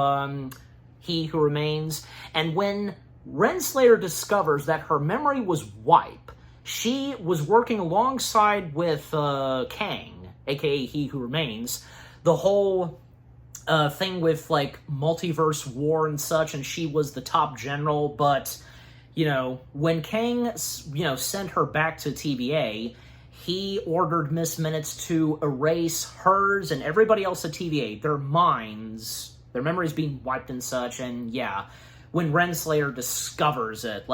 He Who Remains. And when Renslayer discovers that her memory was wiped, she was working alongside with Kang, aka He Who Remains, the whole thing with multiverse war and such, and she was the top general. But when Kang sent her back to TVA, he ordered Miss Minutes to erase hers and everybody else at TVA, their minds, their memories being wiped and such. And yeah, when Renslayer discovers it,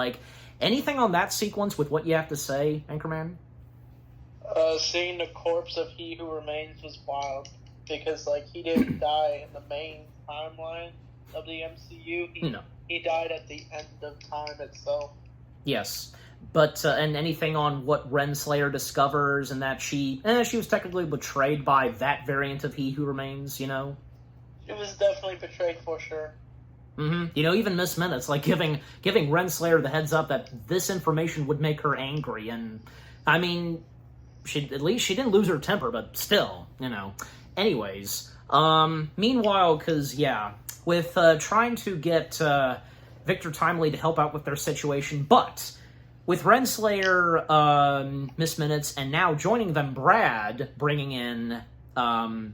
anything on that sequence with what you have to say, Anchorman? Seeing the corpse of He Who Remains was wild. Because, he didn't die in the main timeline of the MCU. He died at the end of time itself. Yes. But, and anything on what Renslayer discovers and that she was technically betrayed by that variant of He Who Remains, She was definitely betrayed for sure. You know, even Miss Minutes, like giving Renslayer the heads up that this information would make her angry, and I mean, at least she didn't lose her temper, but still, you know. Anyways, meanwhile, because yeah, with trying to get Victor Timely to help out with their situation, but with Renslayer, Miss Minutes, and now joining them, Brad, bringing in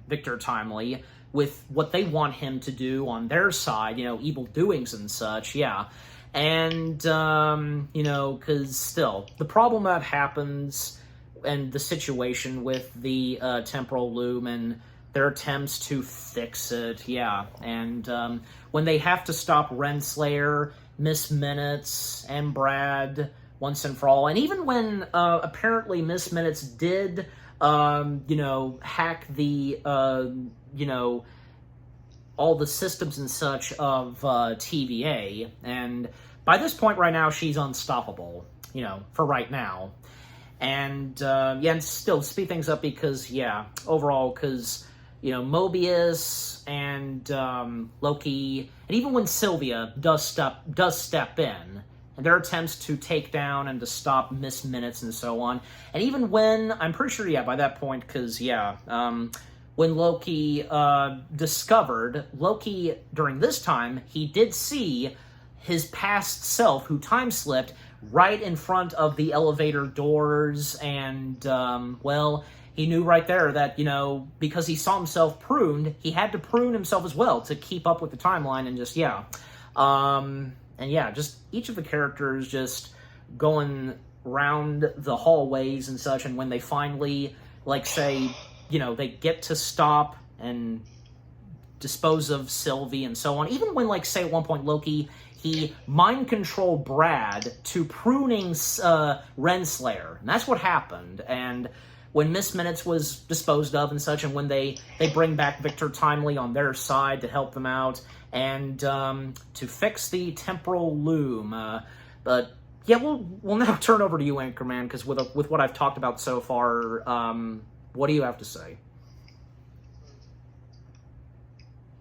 Victor Timely with what they want him to do on their side, you know, evil doings and such, yeah. And, you know, because still, the problem that happens and the situation with the temporal loom and their attempts to fix it, yeah. And when they have to stop Renslayer, Miss Minutes, and Brad once and for all, and even when apparently Miss Minutes did, you know, hack the, you know, all the systems and such of TVA, and by this point right now, she's unstoppable, you know, for right now. And, yeah, and still, to speed things up because, yeah, overall, because, you know, Mobius and Loki, and even when Sylvia does step in, and their attempts to take down and to stop Miss Minutes and so on, and even when, I'm pretty sure, yeah, by that point, because, yeah, when Loki discovered, Loki, during this time, he did see his past self, who time-slipped, right in front of the elevator doors, and, well, he knew right there that, you know, because he saw himself pruned, he had to prune himself as well to keep up with the timeline, and just, yeah. And yeah, just each of the characters just going round the hallways and such, and when they finally, like, say, you know, they get to stop and dispose of Sylvie and so on, even when, like, say, at one point, Loki, he mind-controlled Brad to pruning Renslayer, and that's what happened, and when Miss Minutes was disposed of and such, and when they bring back Victor Timely on their side to help them out, and to fix the temporal loom. But yeah, we'll now turn over to you, Anchorman, because with what I've talked about so far, what do you have to say?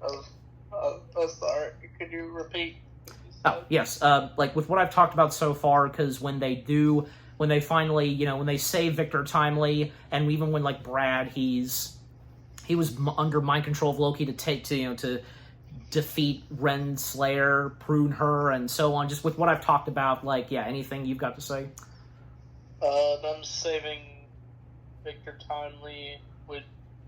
Oh, sorry. Could you repeat? Oh, yes. Like with what I've talked about so far, because when they finally, you know, when they save Victor Timely, and even when, like, Brad, he was under mind control of Loki to defeat Renslayer, prune her, and so on. Just with what I've talked about, like, yeah, anything you've got to say? Them saving Victor Timely would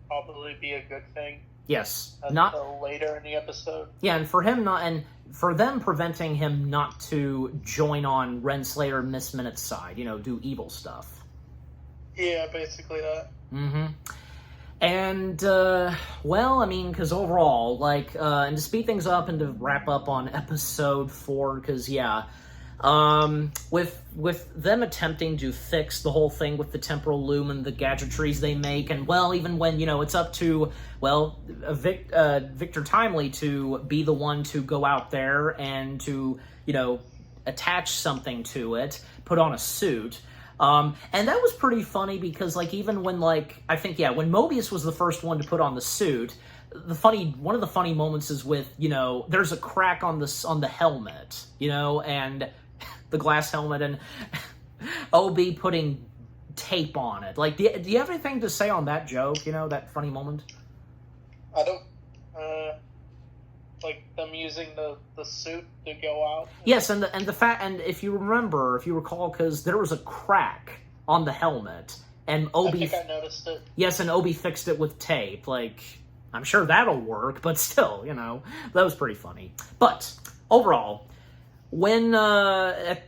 probably be a good thing. Yes, until later in the episode. Yeah, and for them preventing him not to join on Renslayer and Miss Minutes' side, you know, do evil stuff. Yeah, basically that. Mm-hmm. And, well, I mean, because overall, like, and to speed things up and to wrap up on episode 4, because, yeah, with them attempting to fix the whole thing with the temporal loom and the gadgetries they make, and, well, even when, you know, it's up to, well, Victor Timely to be the one to go out there and to, you know, attach something to it, put on a suit. And that was pretty funny because, like, even when, like, I think, yeah, when Mobius was the first one to put on the suit, one of the funny moments is with, you know, there's a crack on the helmet, you know, and the glass helmet, and OB putting tape on it. Like, do you have anything to say on that joke, you know, that funny moment? I don't, like them using the suit to go out. Yes, and if you recall, because there was a crack on the helmet, and OB. I think I noticed it. Yes, and OB fixed it with tape. Like, I'm sure that'll work, but still, you know, that was pretty funny. But overall, when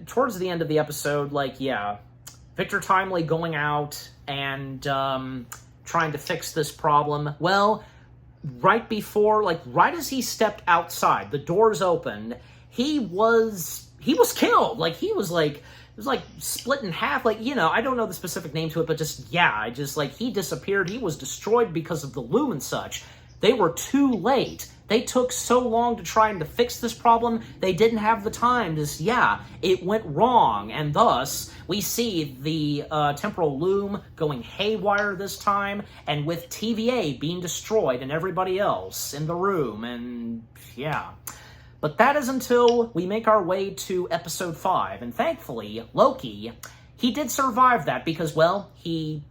towards the end of the episode, like, yeah, Victor Timely going out and trying to fix this problem. Well, right as he stepped outside, the doors opened, he was killed. Like, it was like split in half. Like, you know, I don't know the specific name to it, but just, yeah, he disappeared. He was destroyed because of the loom and such. They were too late. They took so long to try and to fix this problem, they didn't have the time. It went wrong, and thus we see the temporal loom going haywire this time, and with TVA being destroyed and everybody else in the room, and yeah. But that is until we make our way to episode 5. And thankfully, Loki, he did survive that because, well, him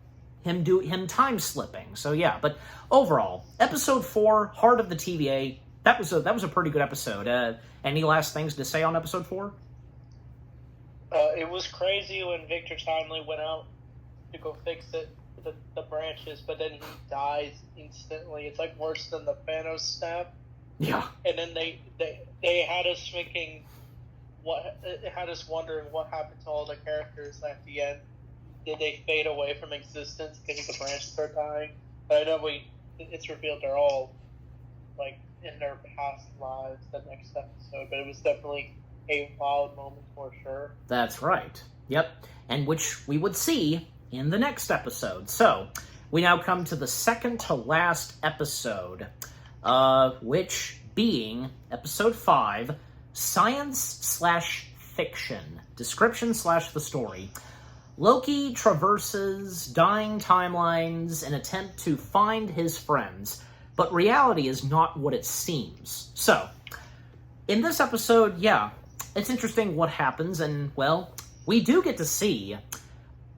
time slipping. So yeah, but overall, episode 4, Heart of the TVA, that was a pretty good episode. Any last things to say on episode 4? It was crazy when Victor Timely went out to go fix the branches, but then he dies instantly. It's like worse than the Thanos snap. Yeah. And then they had us thinking, it had us wondering what happened to all the characters at the end. Did they fade away from existence because the branches start dying? But I know it's revealed they're all like in their past lives the next episode, but it was definitely a wild moment for sure. That's right. Yep. And which we would see in the next episode. So, we now come to the second to last episode, which being episode 5, Science/Fiction, Description/the Story. Loki traverses dying timelines in an attempt to find his friends, but reality is not what it seems. So, in this episode, yeah, it's interesting what happens, and, well, we do get to see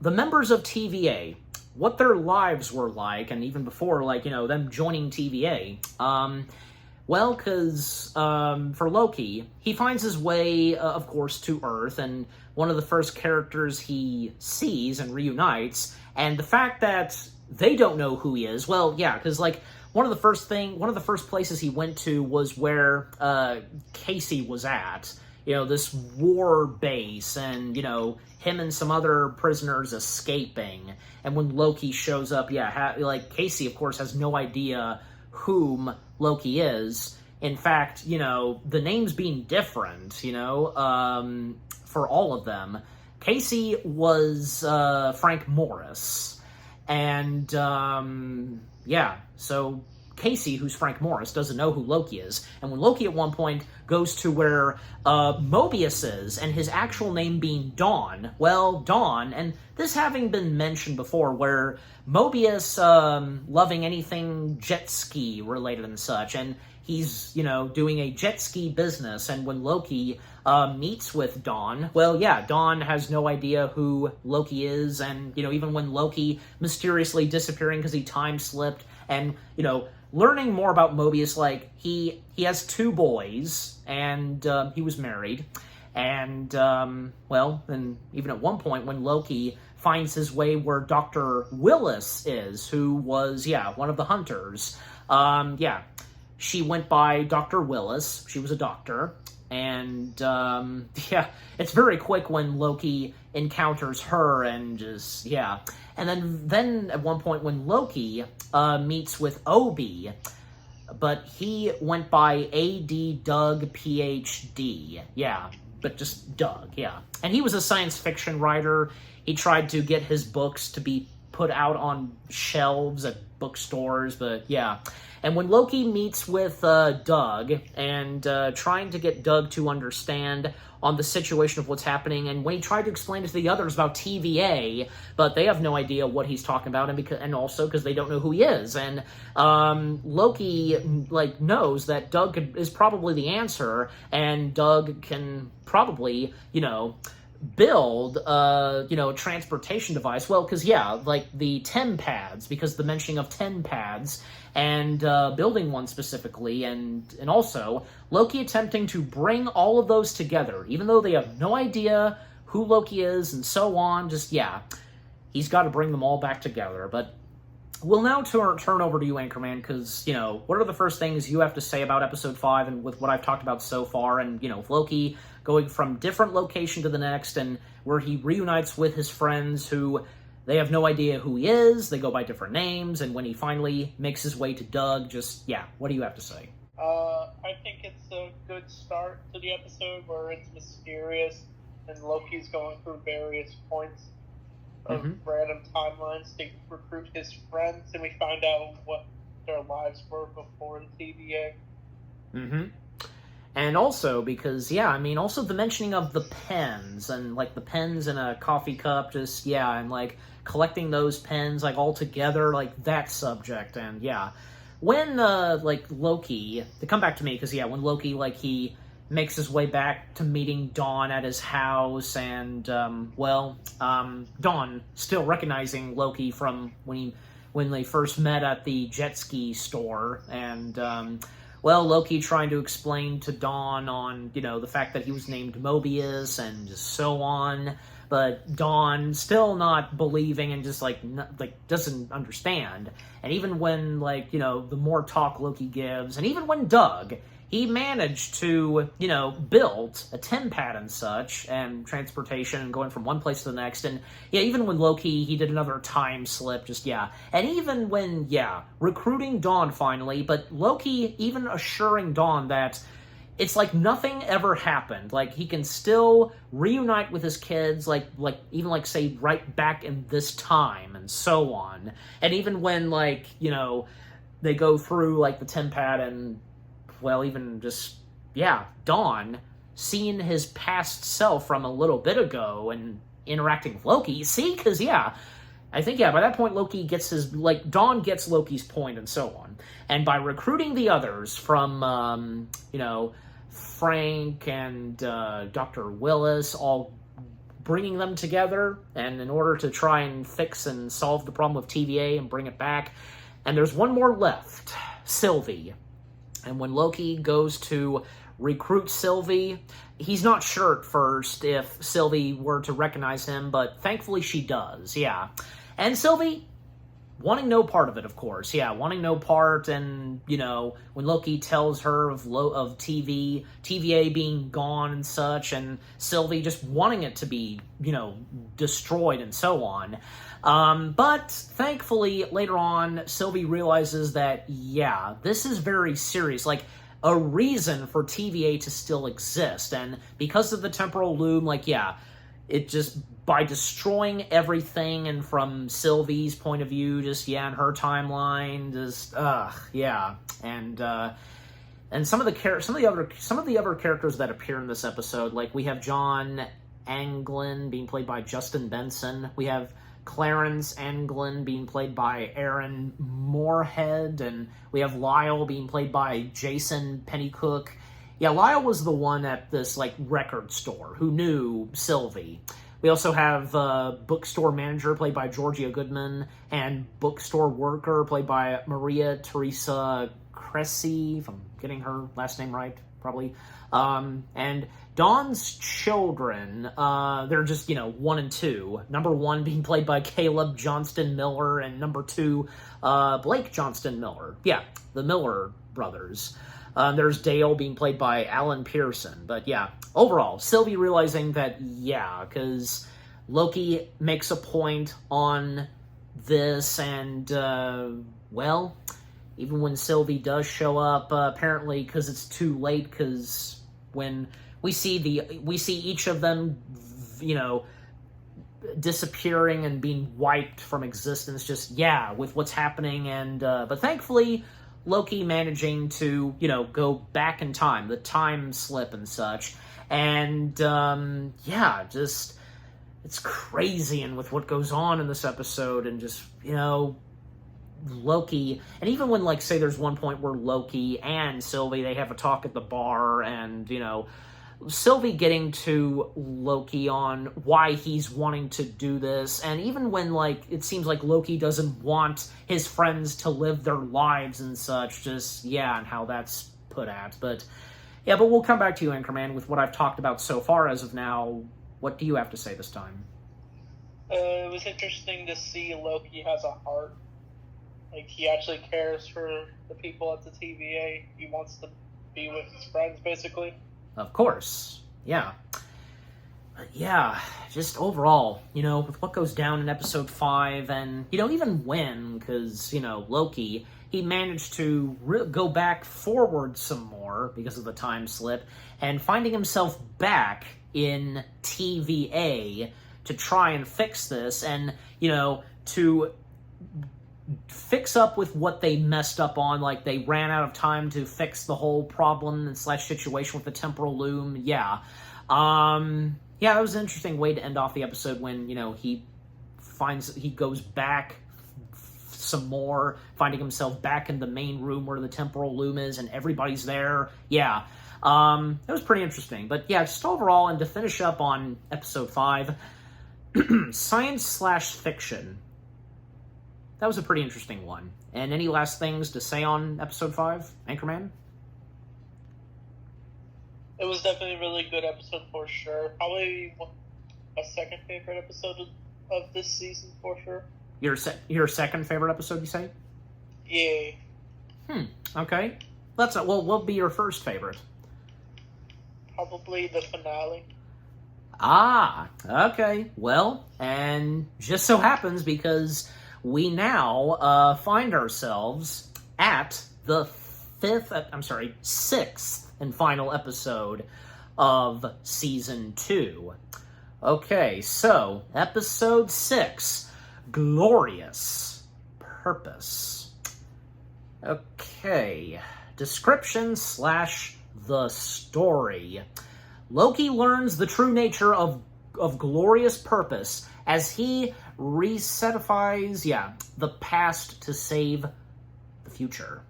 the members of TVA, what their lives were like, and even before, them joining TVA. Well, because for Loki, he finds his way, of course, to Earth, and one of the first characters he sees and reunites, and the fact that they don't know who he is, well, yeah, because, one of the first places he went to was where Casey was at, this war base, and, him and some other prisoners escaping, and when Loki shows up, Casey, of course, has no idea whom Loki is. In fact, the names being different, for all of them. Casey was Frank Morris, and, so Casey, who's Frank Morris, doesn't know who Loki is. And when Loki at one point goes to where Mobius is, and his actual name being Dawn, and this having been mentioned before, where Mobius loving anything jet ski related and such, and he's, doing a jet ski business, and when Loki meets with Dawn, Dawn has no idea who Loki is, and, even when Loki mysteriously disappearing because he time slipped, and, learning more about Mobius, he has 2 boys, and he was married, and, and even at one point when Loki finds his way where Dr. Willis is, who was, one of the hunters, she went by Dr. Willis, she was a doctor, and, it's very quick when Loki encounters her, and just, and then at one point when Loki meets with Obi, but he went by A.D. Doug Ph.D., but just Doug, and he was a science fiction writer. He tried to get his books to be put out on shelves at bookstores, but and when Loki meets with Doug, and trying to get Doug to understand on the situation of what's happening, and when he tried to explain it to the others about TVA, but they have no idea what he's talking about, and also because they don't know who he is, and Loki knows that Doug is probably the answer, and Doug can probably build a transportation device, because the TEM pads, because the mentioning of TEM pads, and building one specifically, and also Loki attempting to bring all of those together, even though they have no idea who Loki is and so on, he's got to bring them all back together. But we'll now turn over to you, Anchorman, because, what are the first things you have to say about episode 5 and with what I've talked about so far, and, Loki going from different location to the next, and where he reunites with his friends who they have no idea who he is, they go by different names, and when he finally makes his way to Doug, what do you have to say? I think it's a good start to the episode where it's mysterious, and Loki's going through various points of random timelines to recruit his friends, and we find out what their lives were before the TVA. And also, because, also the mentioning of the pens, and, the pens in a coffee cup, and, collecting those pens, all together, that subject, and, when, Loki, to come back to me, because, when Loki, makes his way back to meeting Dawn at his house, and Dawn still recognizing Loki from when they first met at the jet ski store, and Loki trying to explain to Dawn on the fact that he was named Mobius and so on, but Dawn still not believing and just doesn't understand. And even when the more talk Loki gives, and even when Doug, he managed to, build a TemPad and such, and transportation, and going from one place to the next. And, even when Loki, he did another time slip, And even when, recruiting Dawn finally, but Loki even assuring Dawn that it's like nothing ever happened. Like, he can still reunite with his kids, even say, right back in this time, and so on. And even when, they go through, the TemPad and... even just, Dawn, seeing his past self from a little bit ago and interacting with Loki. See, because, I think, by that point, Loki gets Dawn gets Loki's point and so on. And by recruiting the others from, Frank and Dr. Willis, all bringing them together, and in order to try and fix and solve the problem with TVA and bring it back. And there's one more left, Sylvie. And when Loki goes to recruit Sylvie, he's not sure at first if Sylvie were to recognize him, but thankfully she does, And Sylvie, wanting no part of it, of course, wanting no part, and, when Loki tells her of TVA being gone and such, and Sylvie just wanting it to be, destroyed and so on. But thankfully, later on, Sylvie realizes that, this is very serious, a reason for TVA to still exist, and because of the temporal loom, it just, by destroying everything, and from Sylvie's point of view, just, in her timeline, just, and some of the other characters that appear in this episode, we have John Anglin being played by Justin Benson, we have Clarence Anglin being played by Aaron Moorhead, and we have Lyle being played by Jason Pennycook. Lyle was the one at this, record store who knew Sylvie. We also have bookstore manager played by Georgia Goodman, and bookstore worker played by Maria Teresa Cressy, if I'm getting her last name right, probably. And Dawn's children, they're just, 1 and 2. Number 1 being played by Caleb Johnston Miller, and number 2, Blake Johnston Miller. The Miller brothers. There's Dale being played by Alan Pearson. But overall, Sylvie realizing that, because Loki makes a point on this, and, even when Sylvie does show up, apparently, because it's too late, because when we see each of them, disappearing and being wiped from existence, just, with what's happening, and, but thankfully, Loki managing to, go back in time, the time slip and such, and, just, it's crazy, and with what goes on in this episode, and just, Loki, and even when, say, there's one point where Loki and Sylvie, they have a talk at the bar, and, Sylvie getting to Loki on why he's wanting to do this, and even when, it seems like Loki doesn't want his friends to live their lives and such, just, and how that's put at, but we'll come back to you, Anchorman, with what I've talked about so far as of now. What do you have to say this time? It was interesting to see Loki has a heart. He actually cares for the people at the TVA. He wants to be with his friends, basically. Of course, But just overall, with what goes down in episode 5, and, even when, because, Loki, he managed to go back forward some more because of the time slip, and finding himself back in TVA to try and fix this, and, to fix up with what they messed up on, they ran out of time to fix the whole problem / situation with the temporal loom, that was an interesting way to end off the episode when, he goes back some more, finding himself back in the main room where the temporal loom is, and everybody's there. Yeah. It was pretty interesting. But yeah, just overall, and to finish up on episode 5, science/fiction. That was a pretty interesting one. And any last things to say on episode 5, Anchorman? It was definitely a really good episode for sure. Probably a second favorite episode of this season for sure. Your second favorite episode, you say? Yeah. Okay. Well, what will be your first favorite? Probably the finale. Ah, okay. Well, and just so happens because we now find ourselves at the sixth and final episode of Season 2. Okay, so, Episode 6, Glorious Purpose. Okay, description / the story. Loki learns the true nature of glorious purpose as he resetifies, the past to save the future.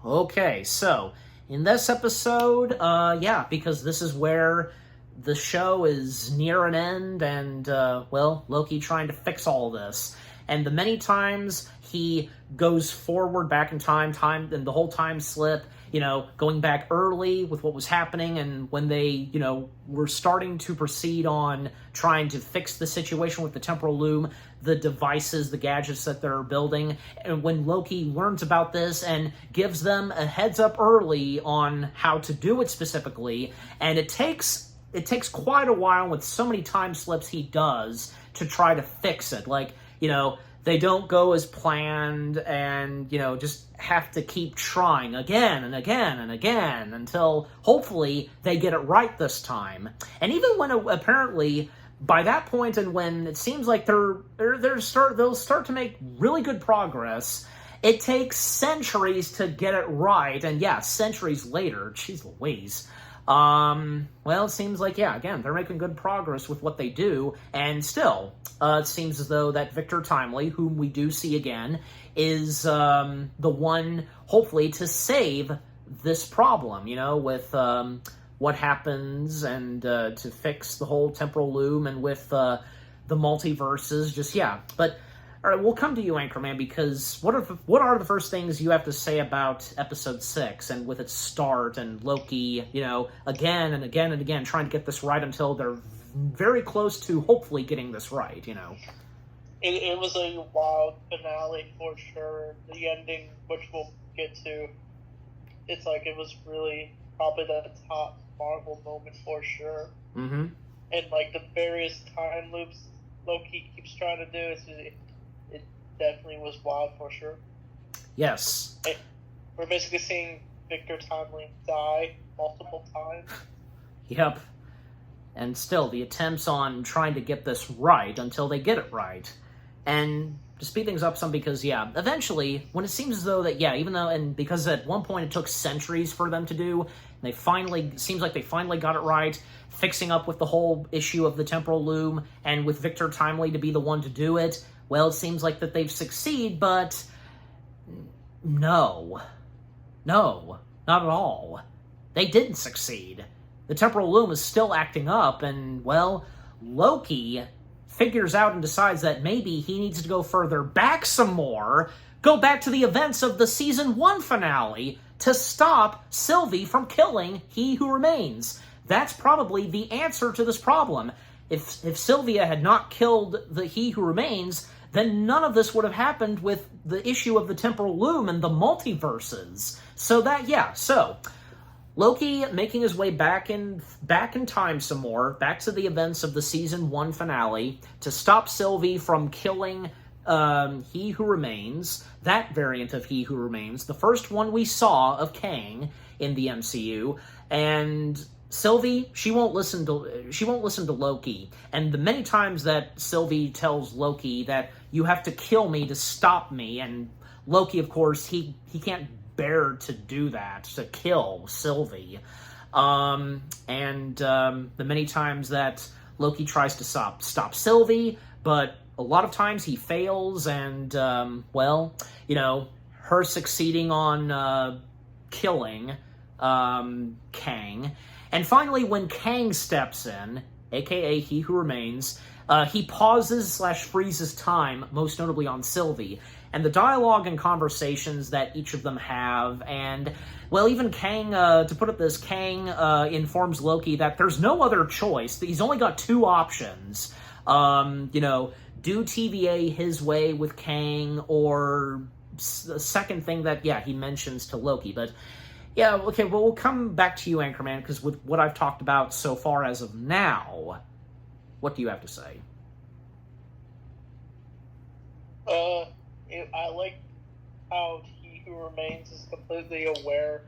Okay, so, in this episode, because this is where the show is near an end, and, Loki trying to fix all this. And the many times he goes forward back in time, and the whole time slip, going back early with what was happening, and when they, were starting to proceed on trying to fix the situation with the temporal loom, the devices, the gadgets that they're building, and when Loki learns about this and gives them a heads up early on how to do it specifically, and it takes quite a while with so many time slips he does to try to fix it. Like, they don't go as planned, and, just have to keep trying again and again and again until hopefully they get it right this time. And even when apparently by that point, and when it seems like they'll start to make really good progress, it takes centuries to get it right. And centuries later, geez Louise. It seems like, again, they're making good progress with what they do, and still, it seems as though that Victor Timely, whom we do see again, is, the one, hopefully, to save this problem, with, what happens, and, to fix the whole temporal loom, and with, the multiverses, but... All right, we'll come to you, Anchorman, because what are the first things you have to say about Episode 6 and with its start and Loki, again and again and again trying to get this right until they're very close to hopefully getting this right, It was a wild finale for sure. The ending, which we'll get to, it's like it was really probably the top Marvel moment for sure. Mm-hmm. And like the various time loops Loki keeps trying to do, it definitely was wild for sure. Yes. We're basically seeing Victor Timely die multiple times. Yep. And still, the attempts on trying to get this right until they get it right. And to speed things up some, because, eventually, when it seems as though that, because at one point it took centuries for them to do, and seems like they finally got it right, fixing up with the whole issue of the temporal loom, and with Victor Timely to be the one to do it, well, it seems like that they've succeeded, but no, not at all. They didn't succeed. The temporal loom is still acting up, and, Loki figures out and decides that maybe he needs to go further back some more, go back to the events of the Season 1 finale to stop Sylvie from killing He Who Remains. That's probably the answer to this problem. If Sylvia had not killed the He Who Remains, then none of this would have happened with the issue of the temporal loom and the multiverses. So Loki making his way back in time some more, back to the events of the Season 1 finale, to stop Sylvie from killing He Who Remains, that variant of He Who Remains, the first one we saw of Kang in the MCU, and Sylvie, she won't listen to Loki, and the many times that Sylvie tells Loki that you have to kill me to stop me, and Loki, of course, he can't bear to do that, to kill Sylvie, and the many times that Loki tries to stop Sylvie, but a lot of times he fails, and, well, you know, her succeeding on killing Kang. And finally, when Kang steps in, aka He Who Remains, he pauses/freezes time, most notably on Sylvie. And the dialogue and conversations that each of them have, and, well, even Kang, to put it this, Kang informs Loki that there's no other choice. He's only got two options. You know, do TVA his way with Kang, or the second thing that, yeah, he mentions to Loki. But, yeah, okay, well, we'll come back to you, Anchorman, because with what I've talked about so far as of now, what do you have to say? I like how He Who Remains is completely aware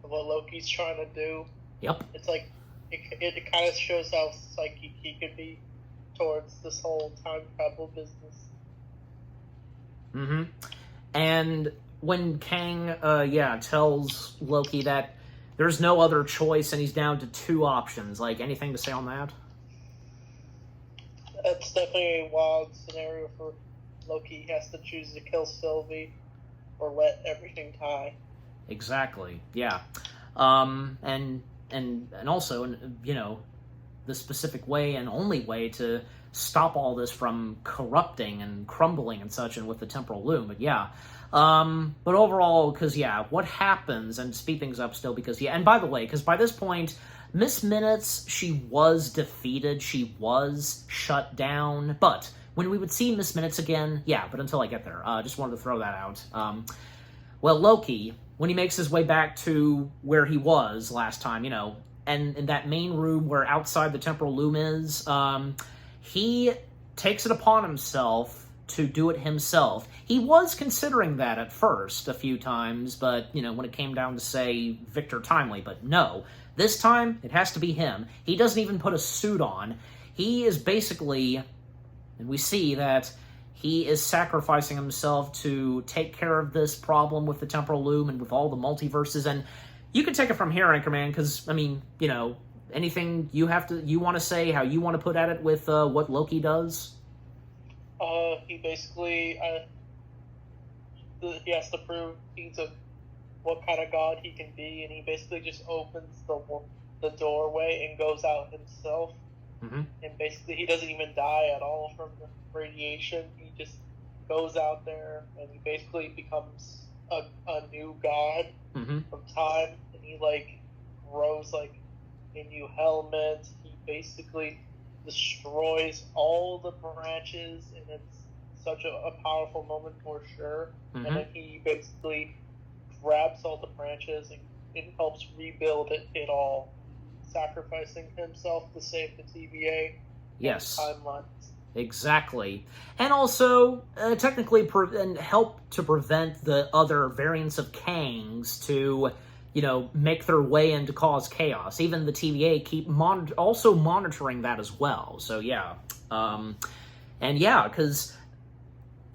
of what Loki's trying to do. Yep. It's like, it kind of shows how psychic he could be towards this whole time travel business. Mm-hmm. And when Kang, tells Loki that there's no other choice and he's down to two options, like, anything to say on that? That's definitely a wild scenario for Loki. He has to choose to kill Sylvie or let everything die. Exactly, yeah. And also, you know, the specific way and only way to stop all this from corrupting and crumbling and such, and with the temporal loom. But yeah, but overall, because yeah, what happens, and speed things up still, because yeah, and by the way, because by this point, Miss Minutes, she was defeated, she was shut down, but when we would see Miss Minutes again, yeah, but until I get there, just wanted to throw that out. Well, Loki, when he makes his way back to where he was last time, you know, and in that main room where outside the temporal loom is, he takes it upon himself to do it himself. He was considering that at first a few times, but, you know, when it came down to, say, Victor Timely, but no. This time, it has to be him. He doesn't even put a suit on. He is basically, and we see that he is sacrificing himself to take care of this problem with the temporal loom and with all the multiverses. And you can take it from here, Anchorman, because, I mean, you know, anything you want to say, how you want to put at it with what Loki does? He basically, he has to prove what kind of god he can be, and he basically just opens the doorway and goes out himself. Mm-hmm. And basically, he doesn't even die at all from the radiation. He just goes out there, and he basically becomes a new god mm-hmm. from time. And he grows a new helmet. He basically destroys all the branches, and it's such a powerful moment for sure. Mm-hmm. And then he basically grabs all the branches and it helps rebuild it all, sacrificing himself to save the TVA. Yes. Timelines. Exactly. And also, technically, and help to prevent the other variants of Kangs to, you know, make their way in to cause chaos. Even the TVA keep also monitoring that as well. So, yeah. And yeah, because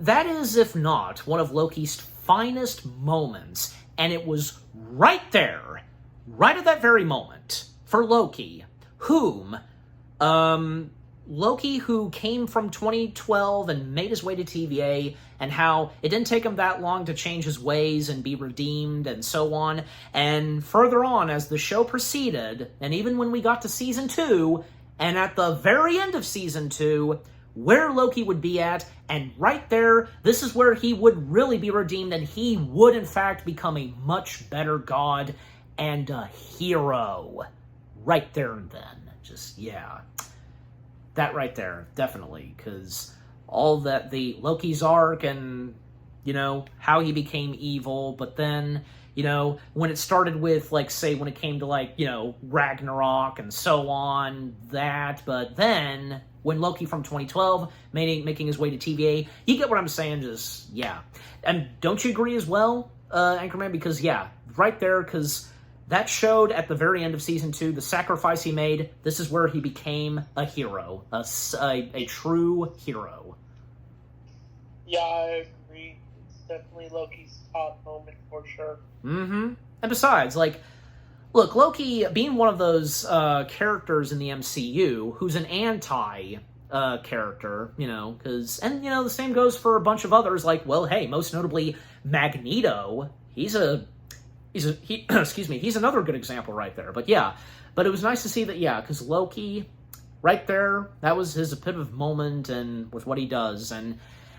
that is, if not, one of Loki's finest moments. And it was right there, right at that very moment, for Loki, Loki, who came from 2012 and made his way to TVA, and how it didn't take him that long to change his ways and be redeemed and so on. And further on, as the show proceeded, and even when we got to Season 2, and at the very end of Season 2, where Loki would be at, and right there, this is where he would really be redeemed, and he would, in fact, become a much better god and a hero. Right there and then. Just, yeah. That right there, definitely, because all that, the Loki's arc and, you know, how he became evil, but then, you know, when it started with, say, when it came to, Ragnarok and so on, that, but then, when Loki from 2012, making his way to TVA, you get what I'm saying, just, yeah. And don't you agree as well, Anchorman? Because, yeah, right there, because that showed at the very end of Season 2, the sacrifice he made, this is where he became a hero, a true hero. Yeah, I agree. It's definitely Loki's top moment for sure. Mm-hmm. And besides, look, Loki, being one of those characters in the MCU who's an anti character, because, and, the same goes for a bunch of others, like, well, hey, most notably, Magneto, he's excuse me, he's another good example right there, but yeah, but it was nice to see that, yeah, because Loki, right there, that was his pivotal moment, and with what he does, and,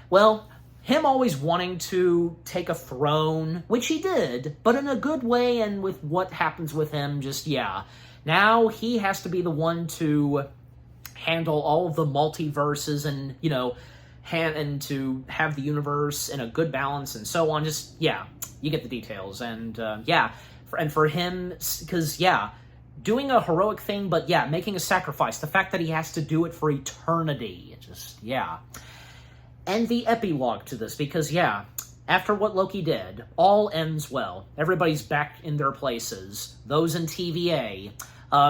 well, him always wanting to take a throne, which he did, but in a good way, and with what happens with him, just, yeah, now he has to be the one to handle all of the multiverses and, and to have the universe in a good balance and so on. Just, yeah, you get the details. And, for him, because, yeah, doing a heroic thing, but, yeah, making a sacrifice. The fact that he has to do it for eternity. Just, yeah. And the epilogue to this, because, yeah, after what Loki did, all ends well. Everybody's back in their places. Those in TVA.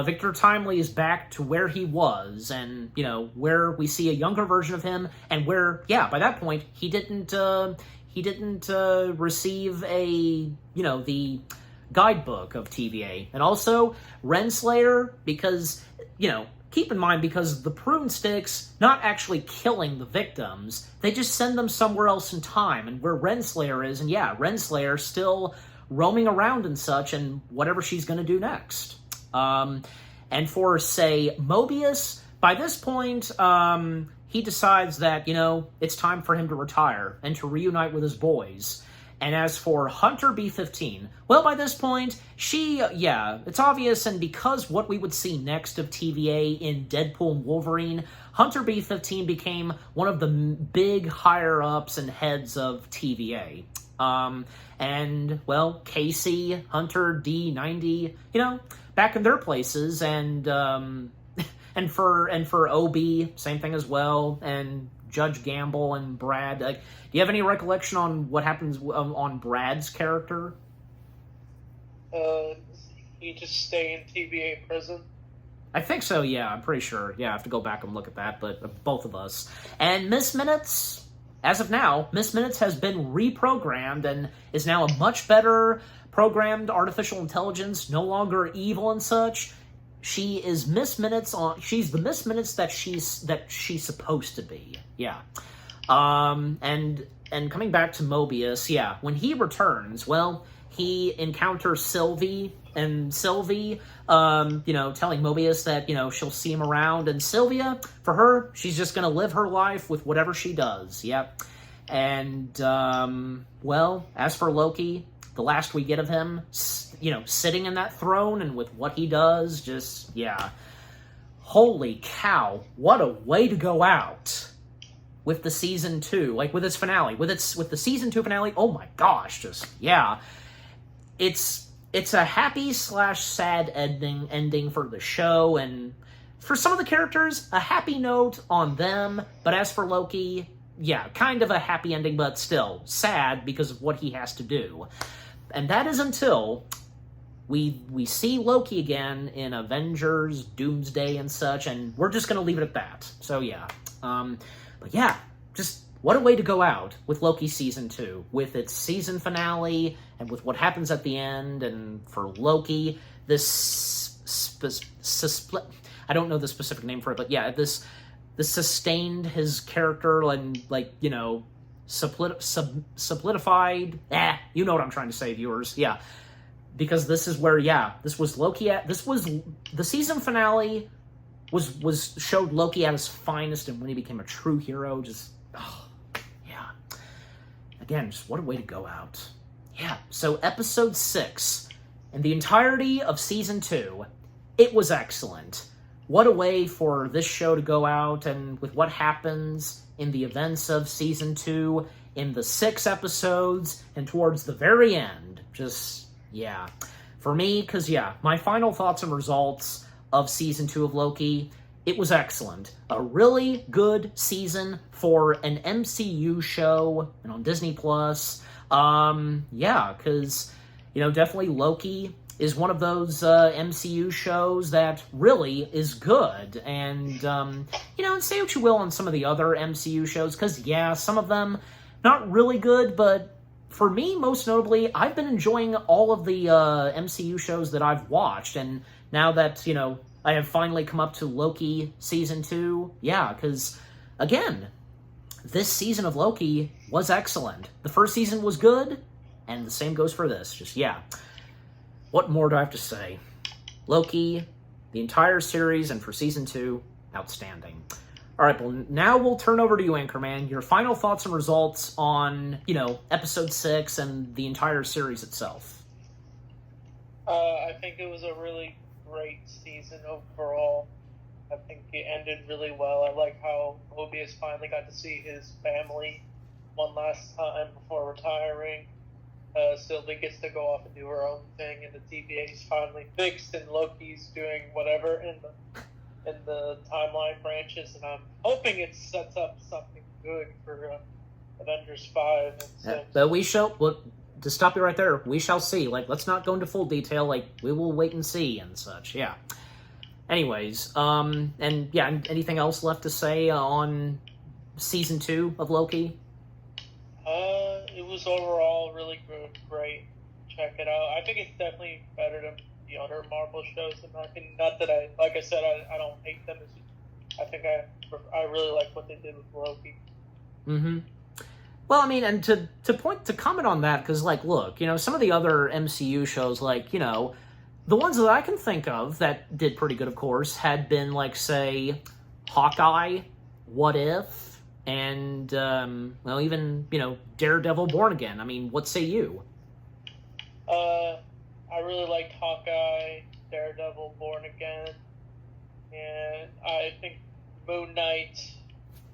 Victor Timely is back to where he was, and, where we see a younger version of him, and where, yeah, by that point, he didn't receive the guidebook of TVA. And also, Renslayer, because, keep in mind, because the prune sticks not actually killing the victims, they just send them somewhere else in time, and where Renslayer is, and yeah, Renslayer still roaming around and such, and whatever she's gonna do next. And for, say, Mobius, by this point, he decides that, it's time for him to retire and to reunite with his boys. And as for Hunter B-15, well, by this point, it's obvious, and because what we would see next of TVA in Deadpool and Wolverine, Hunter B-15 became one of the big higher-ups and heads of TVA. And, well, Casey, Hunter D-90, back in their places, and and for OB, same thing as well, and Judge Gamble and Brad. Like, do you have any recollection on what happens on Brad's character? He just stay in TVA prison. I think so. Yeah, I'm pretty sure. Yeah, I have to go back and look at that, but both of us. And Miss Minutes, as of now, Miss Minutes has been reprogrammed and is now a much better programmed artificial intelligence, no longer evil and such. She is Miss Minutes she's the Miss Minutes that she's supposed to be. Yeah. And coming back to Mobius, yeah, when he returns, well, he encounters Sylvie, and Sylvie, telling Mobius that, she'll see him around, and Sylvia, for her, she's just gonna live her life with whatever she does. Yep. And, well, as for Loki, the last we get of him, sitting in that throne and with what he does, just, yeah. Holy cow, what a way to go out with the season 2, like with its finale, with the season 2 finale. Oh my gosh, just, yeah. It's a happy / sad ending for the show, and for some of the characters, a happy note on them, but as for Loki, yeah, kind of a happy ending, but still sad because of what he has to do. And that is until we see Loki again in Avengers, Doomsday, and such, and we're just going to leave it at that. So, yeah. But yeah, just what a way to go out with Loki Season 2, with its season finale, and with what happens at the end, and for Loki, this I don't know the specific name for it, but yeah, this sustained his character and, solidified. You know what I'm trying to say, viewers. Yeah. Because this is where, this was Loki this was the season finale showed Loki at his finest and when he became a true hero. Just, yeah. Again, just what a way to go out. Yeah. So episode 6 and the entirety of season 2, it was excellent. What a way for this show to go out, and with what happens in the events of season 2, in the 6 episodes, and towards the very end. Just, yeah. For me, because, yeah, my final thoughts and results of season 2 of Loki, it was excellent. A really good season for an MCU show, and on Disney+. Yeah, because, definitely Loki is one of those MCU shows that really is good. And, and say what you will on some of the other MCU shows, because, yeah, some of them not really good, but for me, most notably, I've been enjoying all of the MCU shows that I've watched, and now that, I have finally come up to Loki Season 2. Yeah, because, again, this season of Loki was excellent. The first season was good, and the same goes for this. Just, yeah. What more do I have to say? Loki, the entire series, and for Season 2, outstanding. All right, well, now we'll turn over to you, Anchorman. Your final thoughts and results on, Episode 6 and the entire series itself. I think it was a really great season overall. I think it ended really well. I like how Mobius finally got to see his family one last time before retiring. Sylvie gets to go off and do her own thing, and the TVA is finally fixed, and Loki's doing whatever in the timeline branches, and I'm hoping it sets up something good for Avengers 5 and 6. But we shall... To stop you right there, we shall see. Let's not go into full detail. We will wait and see and such. Yeah. Anyways, anything else left to say on Season 2 of Loki? It was overall really good, great. Check it out. I think it's definitely better than the other Marvel shows, in my opinion. Not that like I said, I don't hate them. I think I really like what they did with Loki. Mm-hmm. Well, I mean, and to comment on that, because, look, some of the other MCU shows, the ones that I can think of that did pretty good, of course, had been, say, Hawkeye, What If, and, even, Daredevil Born Again. I mean, what say you? I really liked Hawkeye, Daredevil Born Again, and I think Moon Knight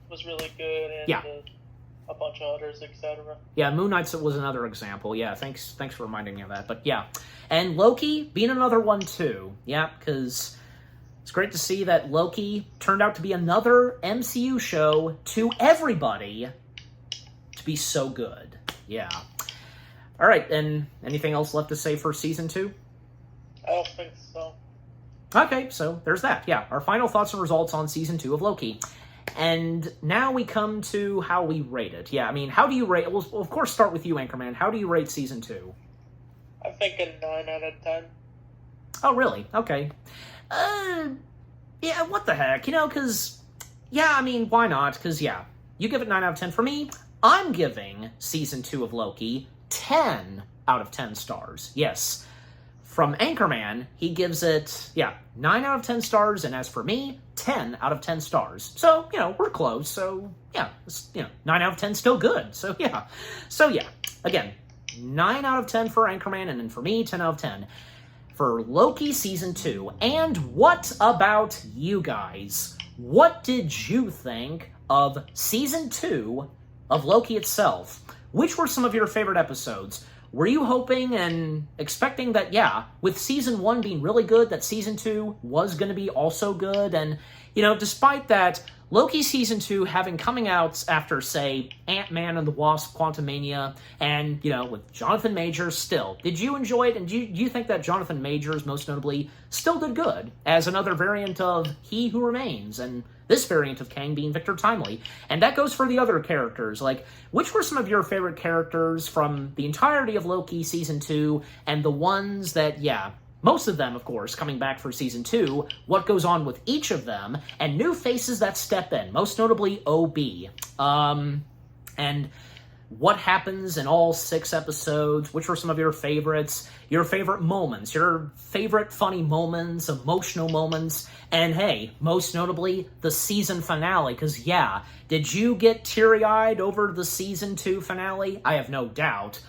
was really good, and yeah. A bunch of others, etc. Yeah, Moon Knight was another example. Yeah, thanks for reminding me of that. But yeah, and Loki being another one too. Yeah, because it's great to see that Loki turned out to be another MCU show to everybody to be so good. Yeah. All right, and anything else left to say for Season 2? I don't think so. Okay, so there's that. Yeah, our final thoughts and results on Season 2 of Loki. And now we come to how we rate it. Yeah, I mean, how do you rate... We'll of course start with you, Anchorman. How do you rate Season 2? I think a 9 out of 10. Oh, really? Okay. Yeah, what the heck? Because... Yeah, I mean, why not? Because, yeah, you give it 9 out of 10. For me, I'm giving Season 2 of Loki 10 out of 10 stars. Yes. From Anchorman, he gives it, 9 out of 10 stars, and as for me, 10 out of 10 stars. So, we're close, so, yeah, 9 out of 10 still good, so, yeah. So, yeah, again, 9 out of 10 for Anchorman, and then for me, 10 out of 10 for Loki Season 2. And what about you guys? What did you think of Season 2 of Loki itself? Which were some of your favorite episodes? Were you hoping and expecting that, with Season 1 being really good, that Season 2 was going to be also good? And, despite that, Loki Season 2 having coming out after, say, Ant-Man and the Wasp, Quantumania, and, with Jonathan Majors still, did you enjoy it? And do you think that Jonathan Majors, most notably, still did good as another variant of He Who Remains, and this variant of Kang being Victor Timely? And that goes for the other characters. Which were some of your favorite characters from the entirety of Loki Season 2, and the ones that, most of them, of course, coming back for Season 2, what goes on with each of them, and new faces that step in, most notably OB. And what happens in all 6 episodes, which were some of your favorites, your favorite moments, your favorite funny moments, emotional moments, and hey, most notably, the season finale, because did you get teary-eyed over the Season 2 finale? I have no doubt,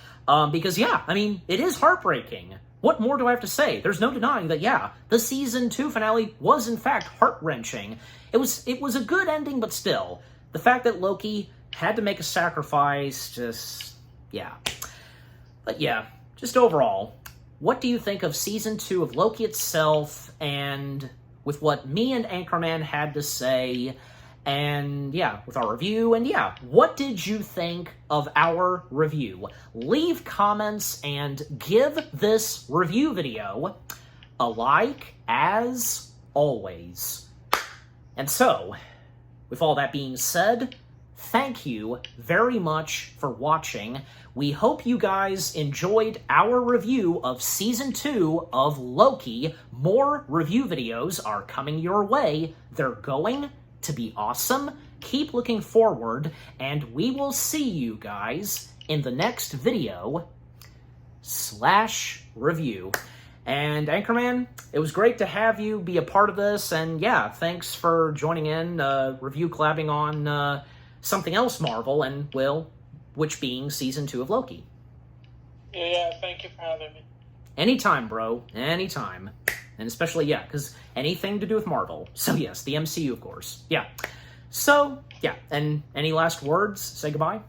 because it is heartbreaking. What more do I have to say? There's no denying that, the Season 2 finale was in fact heart-wrenching. It was a good ending, but still, the fact that Loki had to make a sacrifice, But just overall, what do you think of Season 2 of Loki itself, and with what me and Anchorman had to say, and with our review, and what did you think of our review? Leave comments and give this review video a like, as always. And so, with all that being said, thank you very much for watching. We hope you guys enjoyed our review of Season 2 of Loki. More review videos are coming your way. They're going to be awesome. Keep looking forward, and we will see you guys in the next video / review. And Anchorman, it was great to have you be a part of this, and yeah, thanks for joining in, review collabing on something else Marvel, and which being Season 2 of Loki. Yeah, thank you for having me. Anytime, bro. Anytime. And especially, yeah, because anything to do with Marvel. So yes, the MCU, of course. Yeah. So, yeah, and any last words? Say goodbye?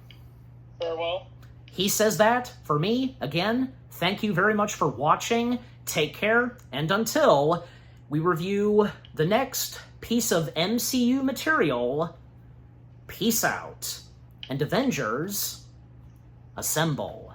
Farewell. He says that. For me, again, thank you very much for watching. Take care, and until we review the next piece of MCU material, peace out, and Avengers, assemble.